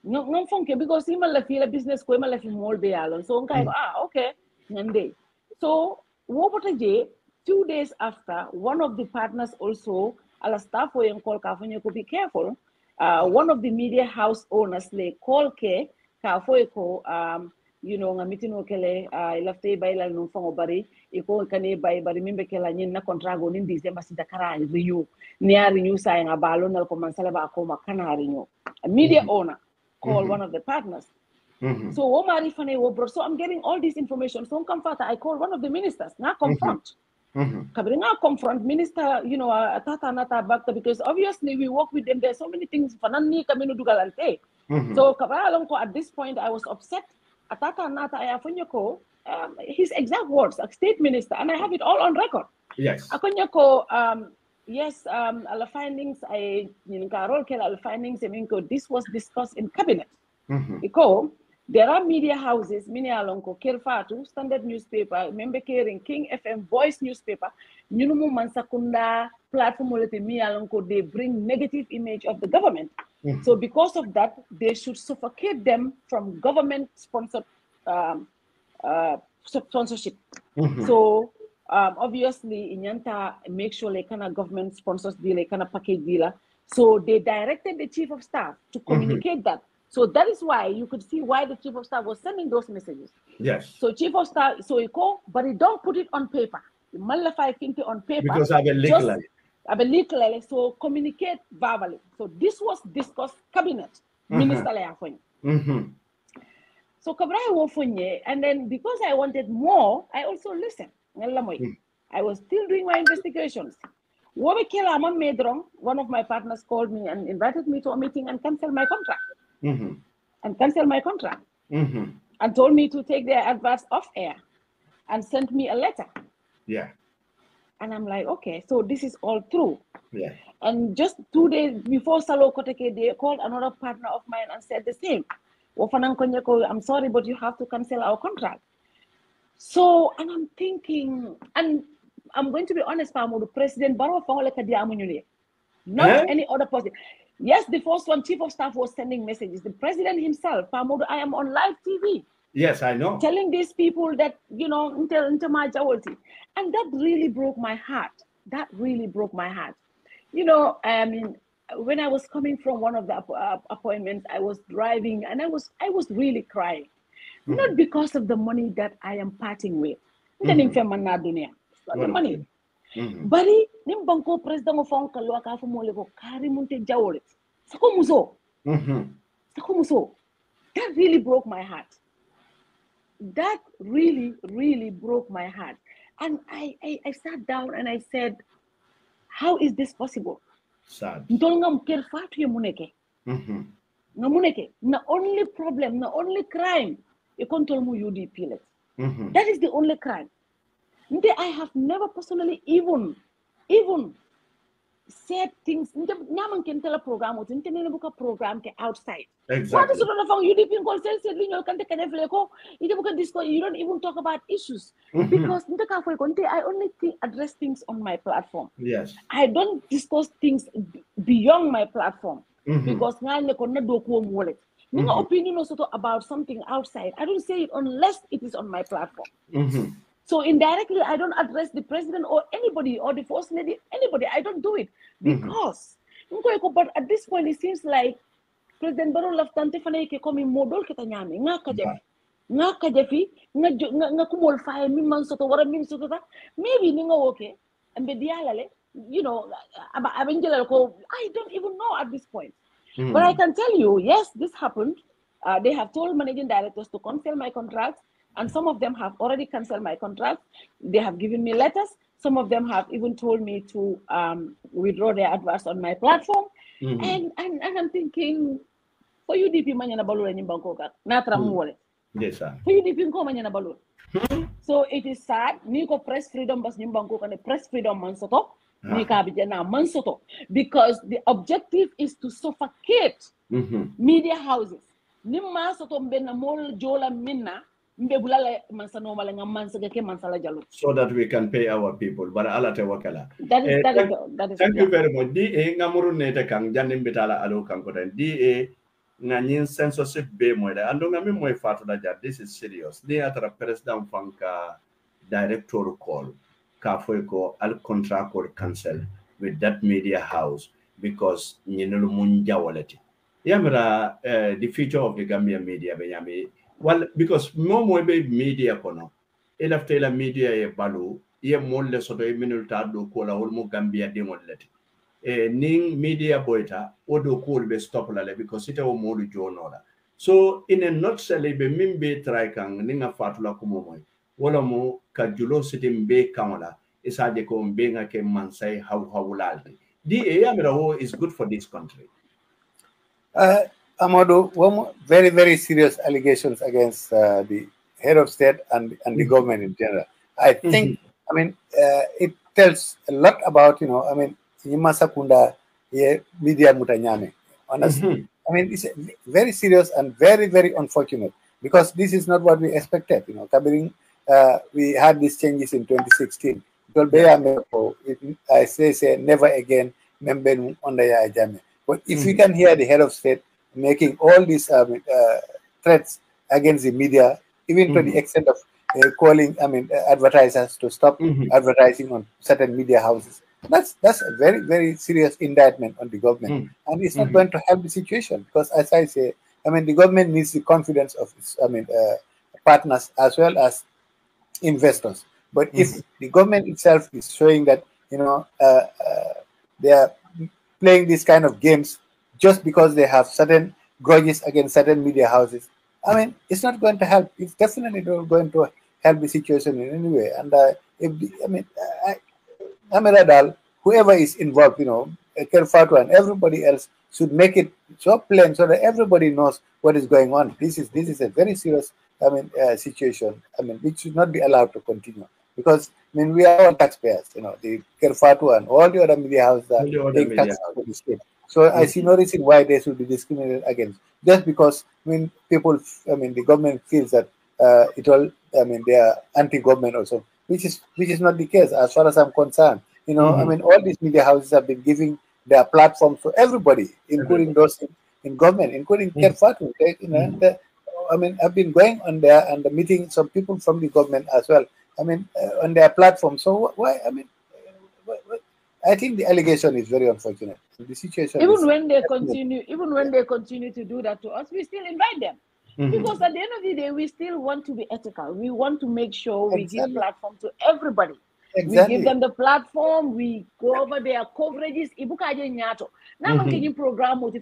non fonke because ima la fila business ko ima la fi mol be yalon so kay ko okay ngande so Wobotaje, 2 days after, one of the partners also, ala staff ko be careful. One of the media house owners le call ke you know nga meeting okele ilafte baila no fango bari iko kane bay bari mimbe kela nyin na contract in December si dakara renew near renew say nga balo na ko mansala ba ko makana renew. A media owner call one of the partners. So so I'm getting all this information. So I call one of the ministers. Now confront. Now confront minister, you know, Tata Nata Bakta, because obviously we work with them. There's so many things. So at this point I was upset. Tata Nata his exact words, a state minister, and I have it all on record. Yes. Yes, all findings this was discussed in cabinet. Because there are media houses, mini alonko, Kirfatu, Standard newspaper, member caring, King FM, Voice newspaper, Nunumu Mansakunda, platform mi alonko, they bring negative image of the government. So because of that, they should suffocate them from government sponsored sponsorship. So obviously, Inyanta make sure like kind of government sponsors deal, like kind of package dealer. So they directed the chief of staff to communicate that. So that is why you could see why the chief of staff was sending those messages. Yes. So chief of staff, so you call, but he don't put it on paper. You malafy think on paper. Because I have legally. So communicate verbally. So this was discussed cabinet, minister So Kabrai Wofunye, and then because I wanted more, I also listened. I was still doing my investigations. One of my partners called me and invited me to a meeting and canceled my contract. And cancel my contract and told me to take their advice off air and sent me a letter. Yeah. And I'm like, okay, so this is all true. Yeah. And just 2 days before Salo Koteke, they called another partner of mine and said the same. I'm sorry, but you have to cancel our contract. So, and I'm thinking, and I'm going to be honest, the President Barrow not any other person. Yes, the first one, chief of staff was sending messages. The president himself, I am on live TV. Yes, I know. Telling these people that, you know, into my jawalty. And that really broke my heart. That really broke my heart. You know, I mean, when I was coming from one of the appointments, I was driving and I was really crying. Not because of the money that I am parting with. Not the money. Bari nimbanko president mo fon kalwa ka mole ko kari munte jawole sako muso that really broke my heart. That really broke my heart. And I sat down and I said, how is this possible? Sad. The only problem, the only crime, you control mu UDP. That is the only crime. I have never personally even said things. Naman can tell a program or book program outside. Exactly. What is the UDP you don't even talk about issues because I only address things on my platform. Yes. I don't discuss things beyond my platform because opinion also about something outside. I don't say it unless it is on my platform. So indirectly, I don't address the president or anybody or the first lady, anybody. I don't do it because. But at this point, it seems like President Barrow left tante fana ke komi modol kita nyame nga kajafi nga kumol faye mi man soto wara mi soto ta maybe ni nga okay and be dialale I don't even know at this point. But I can tell you, yes, this happened. They have told managing directors to cancel my contracts, and some of them have already canceled my contracts. They have given me letters. Some of them have even told me to withdraw their advice on my platform. And I'm thinking, for UDP manyana balula nyimbanko ka natra muwale. Yes, sir. For UDP ko manyana balula. So it is sad. Niko press freedom bas nyimbanko ka ne press freedom mansoto. Nika bijana mansoto, because the objective is to suffocate media houses. Nimma soto mbena mol jola minna. So that we can pay our people. But Allah te wakala. That is thank you very much. DA ngamuru nete kang janim bitala alo kang koten. DA nganyin censorship be moida. Ando ngami moy fatu da ja. This is serious. Ni atara president fanka director call. Ka ko al contract or cancel with that media house because nyinulu munja waleti. Yamra the future of the Gambia media benyami. Well, because more media kono, elafte media e balu, ye molle soto e minulta do kola olmo Gambia demolet. Ning media boita odo cool be stop lale because it o modu jonora. So in a nutshell, be mimbe try kang ninga fatula kumomoy. Wala mo kajulo sitim be kamala isaje ko mbenga ke mansai hawulaldi. The AMRO is good for this country. Amadou, one very, very serious allegations against the head of state and the government in general. I think, I mean, it tells a lot about, Yimasakunda media mutanyame. Honestly, I mean, it's very serious and very, very unfortunate because this is not what we expected. Kabiring, we had these changes in 2016. I say never again, member under Ajame. But if you can hear the head of state making all these threats against the media, even to the extent of calling, advertisers to stop advertising on certain media houses. That's a very, very serious indictment on the government, and it's not going to help the situation because, as I say, the government needs the confidence of its, partners as well as investors. But if the government itself is showing that they are playing these kind of games just because they have certain grudges against certain media houses, it's not going to help. It's definitely not going to help the situation in any way. And Amiradal, whoever is involved, Kerfatu and everybody else should make it so plain so that everybody knows what is going on. This is a very serious, situation. Which should not be allowed to continue because we are all taxpayers. The Kerfatu and all the other media houses are paying taxes for the state. So I see no reason why they should be discriminated against just because people, the government feels that they are anti-government also, which is not the case as far as I'm concerned. All these media houses have been giving their platforms to everybody, including those in government, including Kerfatu. I've been going on there and meeting some people from the government as well. On their platform. So why? I think the allegation is very unfortunate. The situation even when they continue to do that to us, we still invite them. Because at the end of the day, we still want to be ethical. We want to make sure we give platform to everybody. We give them the platform. We go over their coverages.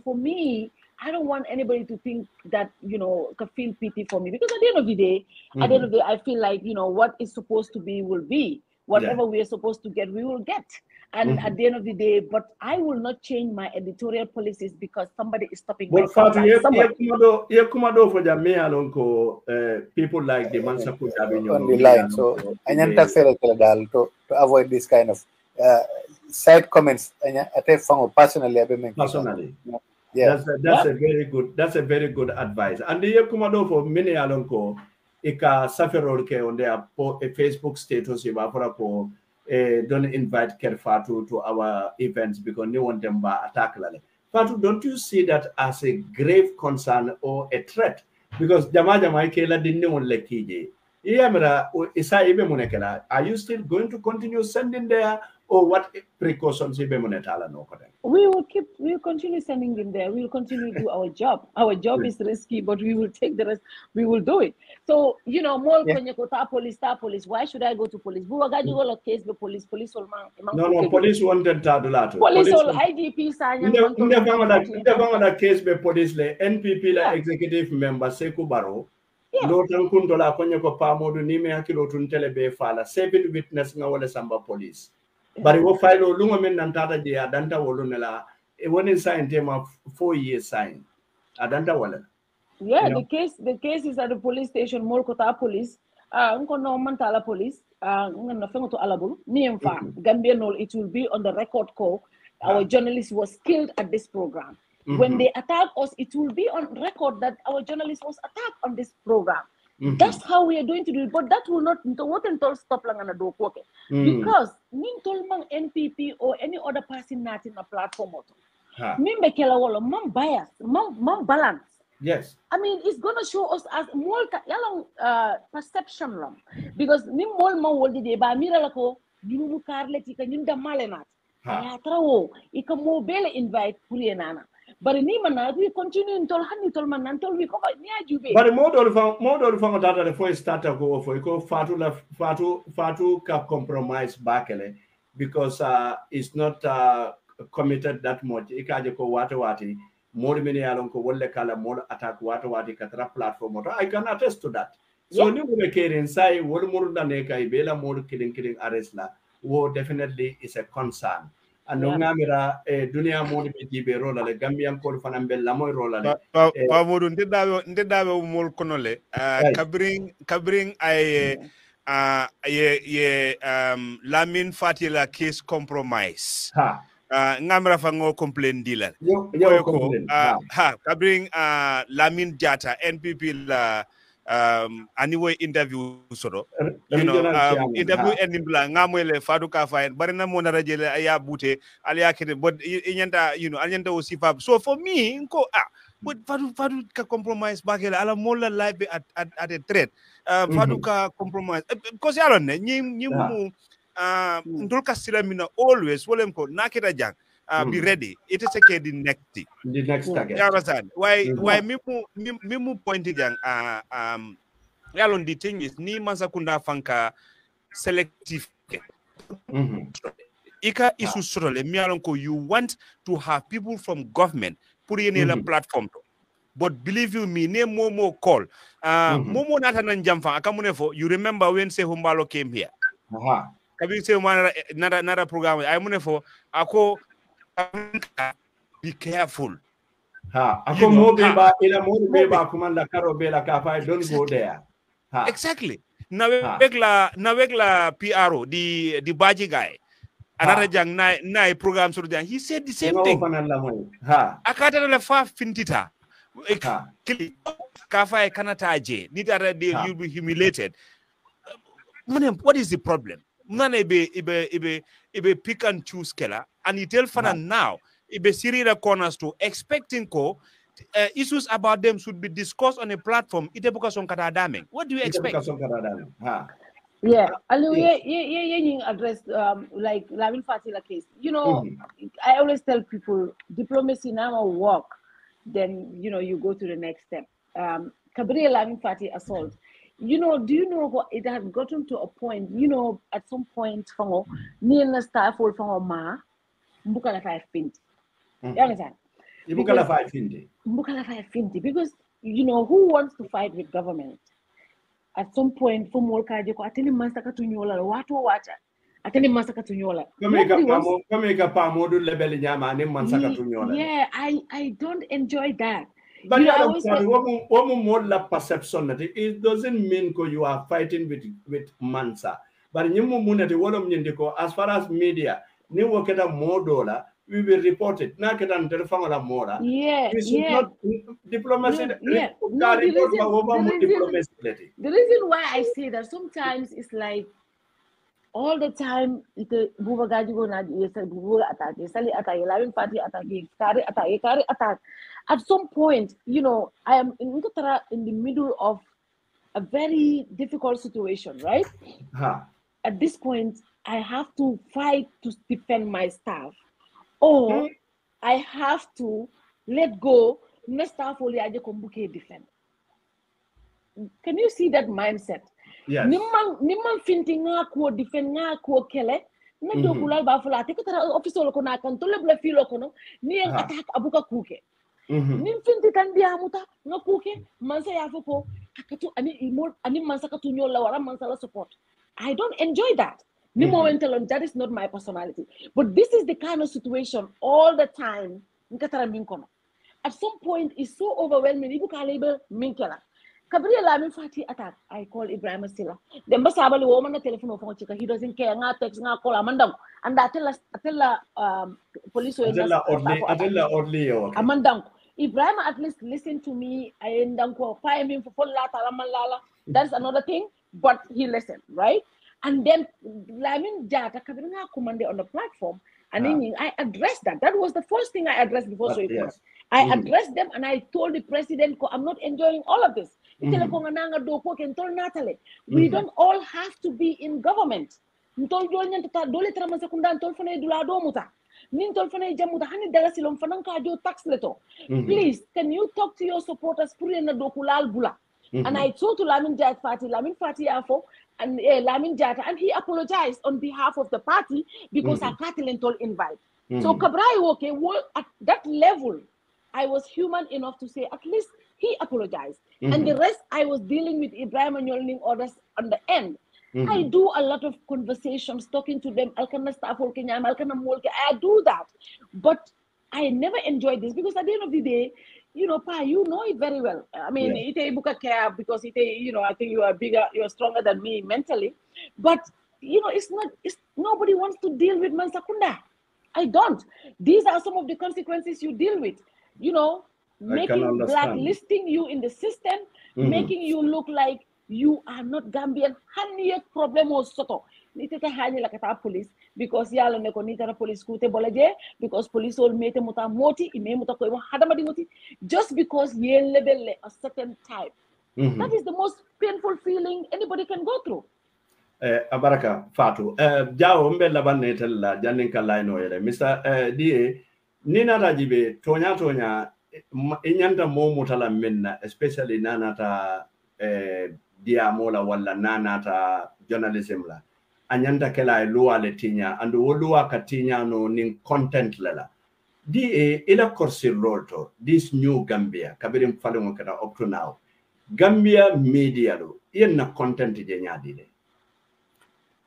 For me, I don't want anybody to think that, can feel pity for me. Because at the end of the day, I feel like, what is supposed to be will be. whatever we are supposed to get, we will get. And at the end of the day, but I will not change my editorial policies because somebody is stopping my somebody. Kumado for Jamia Lonko, people like the Mansa Kutabino on the line. So I to avoid this kind of side comments. I take from personally. Yeah. That's a very good advice. And the Kumado for many alonko ika saferolke on their Facebook status don't invite Kerfatu to our events because they want them to attack Lale. Fatu, don't you see that as a grave concern or a threat? Because Jama Kela didn't want Lekiji. Are you still going to continue sending there, or what precautions we will continue sending them there. We will continue to do our job. Our job is risky, but we will take the rest. We will do it. So more police. Why should I go to police? Case the police or no, police wanted Tadulato. Police or IGP in the case be police le NPP la executive member Sekou Barrow. Lotan kundola konye ko pamodu nime hakilo tuntele be fala 7 witness nga wala samba police bari wo file lungo men nantata je adanta wolunela e woni sign tema 4 years sign adanta wala the case is at the police station Molkota police unko no mantala police ngana fengo to alabul niemfa Gambia no it will be on the record call our journalist was killed at this program. When they attack us, it will be on record that our journalist was attacked on this program. That's how we are going to do it. But that will not stop because NPP or any other person not in a platform. Bias, balance. Yes. I mean, it's going to show us as more perception because invite but we continue until we cover near Jube. But more data the first starter go for Fatu compromise Bakele because it's not committed that much. Ikajeko Watawati, more many alonko wolle kala more attack Watawati Katra platform. I can attest to that. So you will care inside what more than Ibela more killing arrestla, war definitely is a concern. And ngamira dunia modi be jibe rola le Gambian ko fana be lamoy rola le pa modu ndedawe mol konole kabring ay Lamin Fatila case compromise ngamira fa ngo complain dila ko kabring Lamin Jata NPP la anyway interview soro interview ending bla ngamwele Fadu Kafa bari na mo na rajele aya bute aliya kete but inyanta anyanta aussi fab so for me nko but Fadu ka compromise bakela ala mola live at a threat Fadu ka compromise because yalon ne ñi mu ndol ka silamina always wolem ko nakita jang be ready. It is okay the next thing. The next target. You understand? Why me pointing yang yalon the thing is ni masakunda fanka selective. Ika isu sorole mi yalon ko you want to have people from government put in a platform. But believe you me, ne Momo call. Momo nata nanjamfa akamunefo. You remember when Sehumbalo came here? Kabi se nara program. I munefo ako be careful. Don't go there. Exactly. Nawegla PRO, the Baji guy. Another young na program so he said the same thing. Akata la fa fintita. Kafa kanataje. You'll be humiliated. What is the problem? Ibe pick and choose killer, and you tell Fana now ibe sirira corners to expecting issues about them should be discussed on a platform. Ite buka son kata daming. What do you expect? Yeah, you address like Lamin Fatila case. I always tell people diplomacy now will work. Then you go to the next step. Kabri Lamin Fati assault. Do you know what it has gotten to a point? At some point, Nina staff will from Ma Mbukala 5 Pinti. You understand? Mbukala 5 Pinti. Mbukala 5 Pinti. Because who wants to fight with government? At some point, for more Kajako, I tell him Master Katunyola, Water. atani masaka tunyola. Come ka pa modu lebel nyama ni mansaka tunyola. Yeah, I don't enjoy that. But you know, what perception that it doesn't mean you are fighting with Mansa. But as far as media, ni waketa modola, we will report it. Na kita nterfanga moda. Yeah, not diplomacy. Yeah. No, the reason why I say that sometimes it's like all the time ite buba gaji go na buba attack sali attack lavin party attack. At some point, you know, I am in the middle of a very difficult situation, right? At this point, I have to fight to defend my staff, or I have to let go. Staff only aje kombuke defend. Can you see that mindset? Yes. Nimman finti nga ko defend nga ko kele na do kulal ba fula te katara office lo ko na kan to le bla filo ko no ni en attack abuka kuke nim finti tan dia muta nga kuke mansa ya foko akatu ani mansa katu nyola wala mansa la support. I don't enjoy that. Ni momentalon, that is not my personality. But this is the kind of situation all the time nkatara minkono. At some point it's so overwhelming ibuka label minkela. Kabri Lamin Fati attack. I call Ibrahim Silla. Then Basabali woman the telephone phone chica. He doesn't care. Nga text nga call Amanda. And I tell police Amanda. Ibrahim at least listen to me. I end up fire him for lala. That's another thing. But he listened, right? And then Lamin Jata Kabri nga command on the platform. And then I addressed that. That was the first thing I addressed before I addressed them and I told the president, I'm not enjoying all of this. We don't all have to be in government. Please, can you talk to your supporters? And I told to Lamin Fati Afo and Lamin Jata, and he apologized on behalf of the party because I can't told invite. So Kabrai at that level, I was human enough to say at least he apologized. And the rest I was dealing with Ibrahim and Yolning orders on the end. I do a lot of conversations, talking to them. I do that. But I never enjoyed this because at the end of the day, you know, Pa, you know it very well. I mean, ite buka care because ite, you know, I think you are bigger, you're stronger than me mentally. But you know, it's nobody wants to deal with Mansakunda. I don't. These are some of the consequences you deal with. You know, blacklisting you in the system, making you look like you are not Gambian. Hani problem was soto. Nitete hani la kata police because yalo ne ko nitara police kute bolaje because police all mete muta moti ime muta ko hadama di moti just because ye level a certain type. That is the most painful feeling anybody can go through. Abaraka Fatu. Jao mbe labanne tella janin kala no yele. Mr. DA Nina Rajibe tonya inyanda mo mutala minna especially nanata dia mola wala nanata journalism la anyanda kela luwa letinya and luwa katinya no nin content lela DA ila korsi rolto this new Gambia kabirim falemo kana up to now Gambia media lo yenna content je nyadi de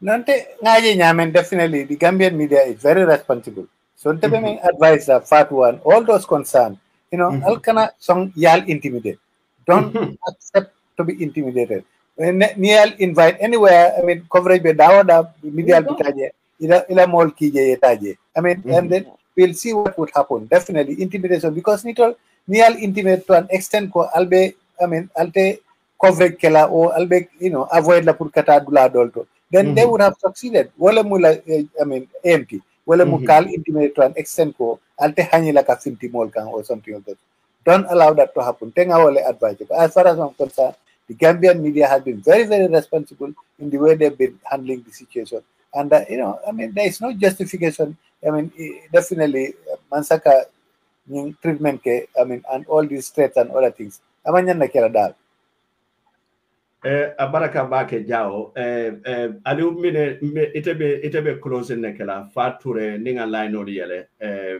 nante ngaji nyamen definitely the Gambian media is very responsible. So the advice Fat One, all those concerned, you know, Alkana song yal intimidate. Don't accept to be intimidated. When Nial invite anywhere, I mean coverage be dawada media bitaje, ila mol kije yetaje. I mean, and then we'll see what would happen. Definitely intimidation because Nial intimidate to an extent ko albe, I mean, alte coverage kela or albe, you know, avoid la purkata dula dolto. Then they would have succeeded. Wala mula, I mean, AMP. Wala mukal intimidate to an extent ko alte hanyi la ka finti mol kan or something like that. Don't allow that to happen. Tenga wale advise. As far as I'm concerned, the Gambian media has been very, very responsible in the way they've been handling the situation. And you know, I mean, there is no justification. I mean, definitely Mansaka treatment ke, I mean, and all these threats and other things. Amanyan na kera dal. Abaraka bake jao aliu mine itebe close nekela fature ninga line oriele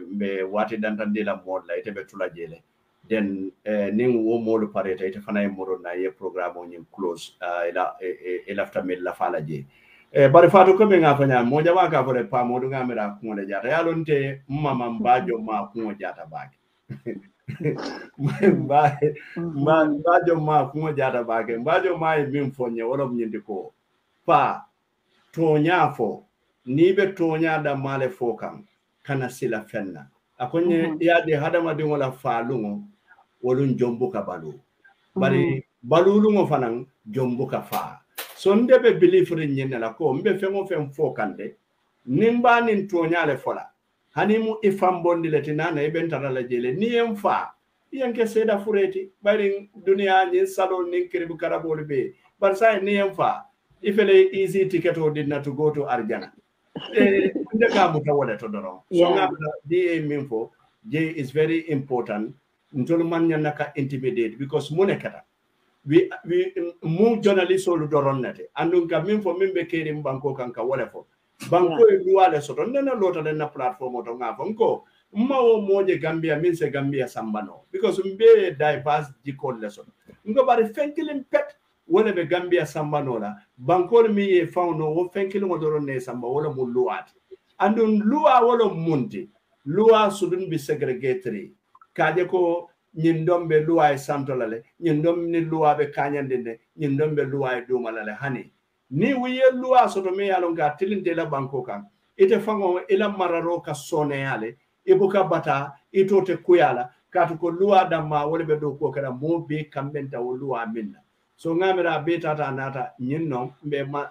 me wati dantande la modla itebe tulajele then ning wo molu pareta ite fana moro na ye programme on close ila after mid la falaje bari fatu ko be nga fanya mo jama ka fore pa mo nga mera ko le jata ya lonte mama mbajo ma ko jata baake mbajo ma ko jata baake mbajo ma e min fonye wala nyindi ko pa tonya fo ni be tonya da male fo kam kana sila fenna akonye ya de hadama de wala faalungo wolun jombu ka balu bari balulungo fanan jombu ka fa so ndebe believe nyene la ko mbe fengo fem fo kande nimba nin tonya le fola hani mu ifam bondi le tinana e bentara la jele ni em fa yanke seda fureti bari dunia ni salon ni kribu karabol be bar say ni em fa ifele easy ticket o dinna to go to arjana ndeka mu tawole to doro so ngam di minfo j is very important ntol man naka intimidate because monekata we mu journalist olu doron nate andun ka minfo mimbe keri banko kanka wala fo banko e luwale soto nena lota na platform to ngafo nko mmawo moje Gambia min se Gambia sambano because mbe diverse jikol lesson ngo bari fenkilin pet wala be Gambia sambano la banko mi e fawno wo fenkilin mo doron ne samba wala mu luwati andun luwa wala munti luwa sudun bi segregatory kaje ko ñindombe luwa e santolale ñindom ni luwa be kanyandinde ñindombe luwa e dumalale hani ni wiye luwa soto me yalon ga tilinte la banko kan ite fango ila mararo ka soneyale ibuka bata itote kuyala katu ko luwa damma wala be do ko kala mo be kambenta wo luwa minna so ngamira be tata nata ñinno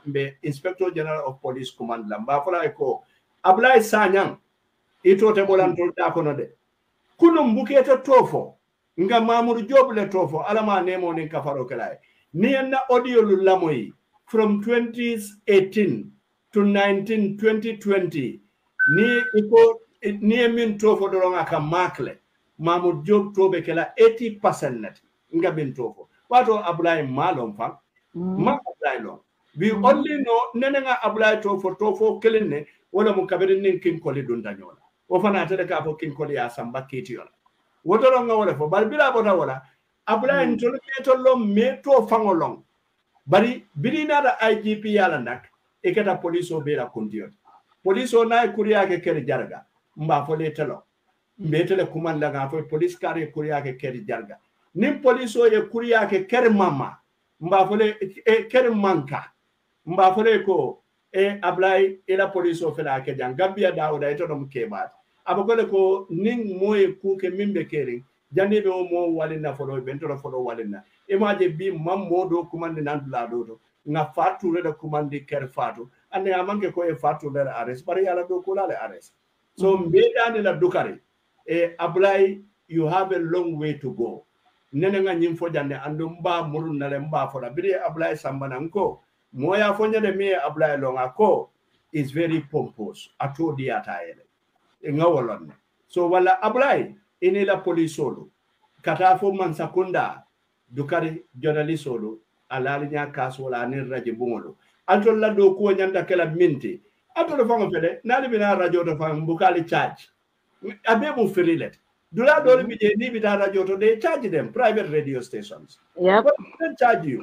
be inspector general of police command la ba fala ko Ablay Sanyang itote bolantol da kono de kuno mbukete tofo nga Mamoudou Diop le tofo alama nemo nin kafaro kelay ni na audio lu lamoyi from 2018 to 2020 ni iko ni min tofo doronga ka makle Mamoudou Diop tobe kela 80% net nga bin tofo wato Ablay malom fa ma Ablay lo we only know nenenga Ablay tofo kelene wala mu kabirin nin kin koli dun danyola o fana tede ka fo kin koli ya samba kiti yola wotoro nga wala fo bal bila bota wala Abla ntolo meto lo meto fangolong bari birina da IGP yala nak e kata police o bela kondiyo police o nay kuriya ke keri jarga mba fo le telo mbetele kumanda nga fo police kare kuriya ke keri jarga nim police o ye kuriya ke keri mama mba fo le keri manka mba fo le ko Ablay ila police o fela ke jang Gambia dawda ito dum kebat abakole ko ning moye ku ke mimbe keri jande be o mo walina folo bento folo walina imaje bi mammo do commande nan la do nga fatu le commande ker fatu ande amanke ko e fatu le arrest bari yala do ko la arrest so mbedani la dukari Ablay you have a long way to go nene nga nyimfo jande andum ba murun na le mba fola bi Ablay sambana nko moya fonyade me Ablay longa ko is very pompous ato diata ele ngawolon so wala Ablay ine la police solo kata fo man sakunda dukari journalist solo alali nya kaso la ni radio bungolo alto la do ko nyanda kala minti alto do fango fele nali bina radio to fang bukali charge abe mu frilet dula do bi je ni bita radio to they charge them private radio stations they charge you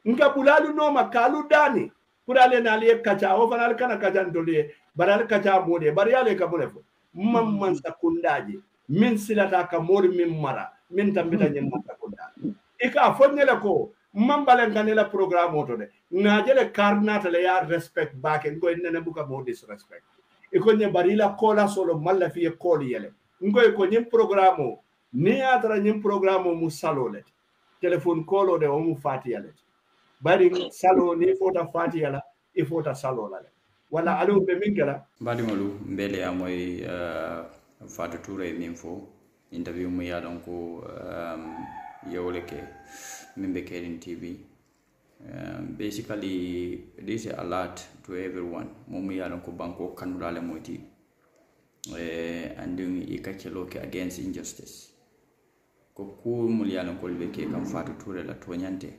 nka bulalu no makalu dani kurale na liye kacha o fanal kana kacha ndole baral kacha mode bariale ka bolefo mamman sakundaji min silata ka mori min mara min tambita nyen sakunda ika fonnele ko mambalen kanela programme oto de ngajele karnata le ya respect back ngo nene buka mo disrespect iko nye barila kola solo malla fi koli yele ngo ko nyim programme ni atra nyim programme mu salole telephone kolo de o mu fati yale bari salo ni fota fati yala e fota salo la wala alu be mingala badi malu mbele amoy Fatou Touré minfo interview mu ya donc yewleke mimbe Kerin TV basically this is a lot to everyone momu ya donc banko kanulale moti and ikachelo ke against injustice ko ku mul ya donc leke kam Fatou Touré la tonyante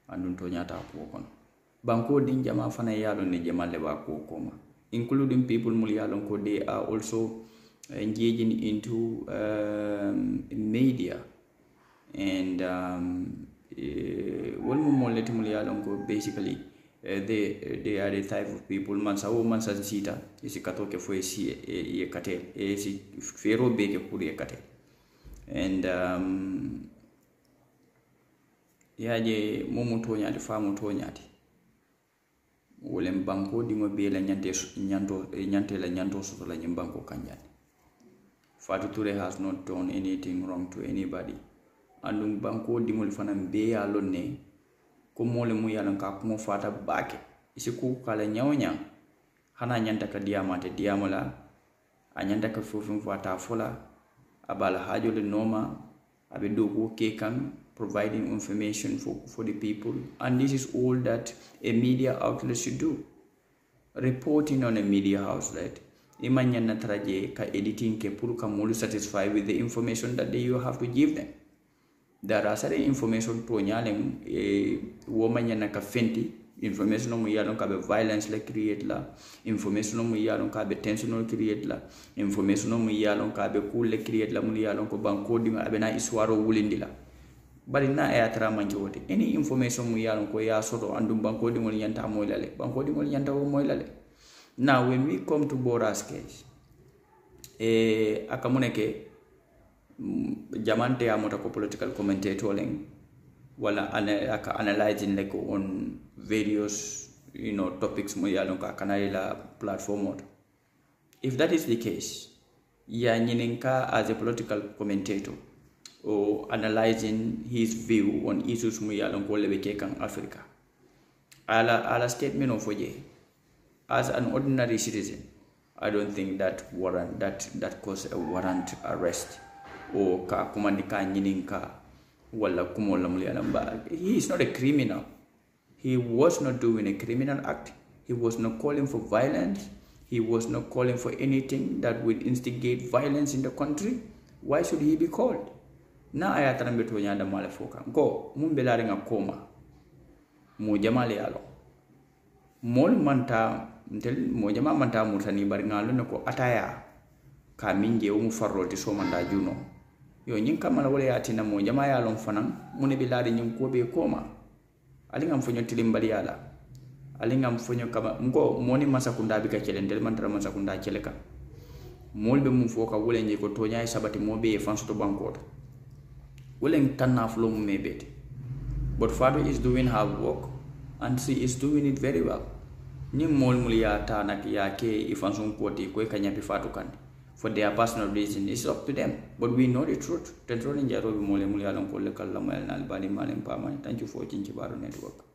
andun tonyata ko kon banko din jama fana ya don ne jamalle ba ko koma including people mul ya donc they are also engaging into media and one more basically they are the type of people mansa o mansa sita isi katoke fo isi e kate isi fero beke kuri e kate and yaje momo to nyaati faamu to nyaati wolem banko dimo be la nyante la nyanto so la nyim banko kanjani Fatu Ture has not done anything wrong to anybody andum banko dimol fanam be ya lonne ko mole mu yalan ka ko fata bake isi ku kala nyawnya hana nyanta ka diamante diamola anyanta ka fofum fata fola abala hajole noma abe dogo ke kan providing information for the people, and this is all that a media outlet should do. Reporting on a media outlet, imanyana traje ka editing ke puru ka mulu satisfied with the information that you have to give them. There are certain information to nyaleng womanyana ka fenti information no yalon ka be violence la create la information no yalon ka be tension no create la information no yalon ka be cool la create la mu yalon ko banko dinga abena iswaro wulindila. Bari na e atra manjote any information mu yalon ko ya soto andum banko di ngol yanta moylale banko di ngol yanta wo moylale. Now when we come to Bora's case akamuneke jamante amota ko political commentator leng wala aka analyzing like on various topics mu yalon ka kanala platform. If that is the case ya nyininka as a political commentator or analyzing his view on issues mu yalon ko lebe kekan Africa. Ala statement of Oje, as an ordinary citizen, I don't think that cause a warrant arrest or ka kumandika nyininka wala kumola mu yalon ba. He is not a criminal. He was not doing a criminal act. He was not calling for violence. He was not calling for anything that would instigate violence in the country. Why should he be called? Na aya tarambe to nyanda male foka go mumbelari nga koma mo jamale yalo mol manta ntel mo jama manta murtani bari ngalo ne ko ataya ka minje o mu farroti so manda juno yo nyin kamala wala yatina mo jama yalo fanan mune bilari nyin ko be koma ali ngam fonyo tilimbali yala ali ngam fonyo kama ngo moni masakunda bi ka celendel mantara masakunda celeka mol be mu foka wala nyi ko to nyaay sabati mo be fanso to banko willing tanna flom maybe, but Father is doing her work and she is doing it very well. Ni mol mulia ta nak ya ke ifansun koti ko kanya pi fatu kan for their personal reason. It's up to them, but we know the truth. Tentroni jaro bi mole mulia lon ko le kala mal nal bani malen pa man. Thank you for watching Kibaro Network.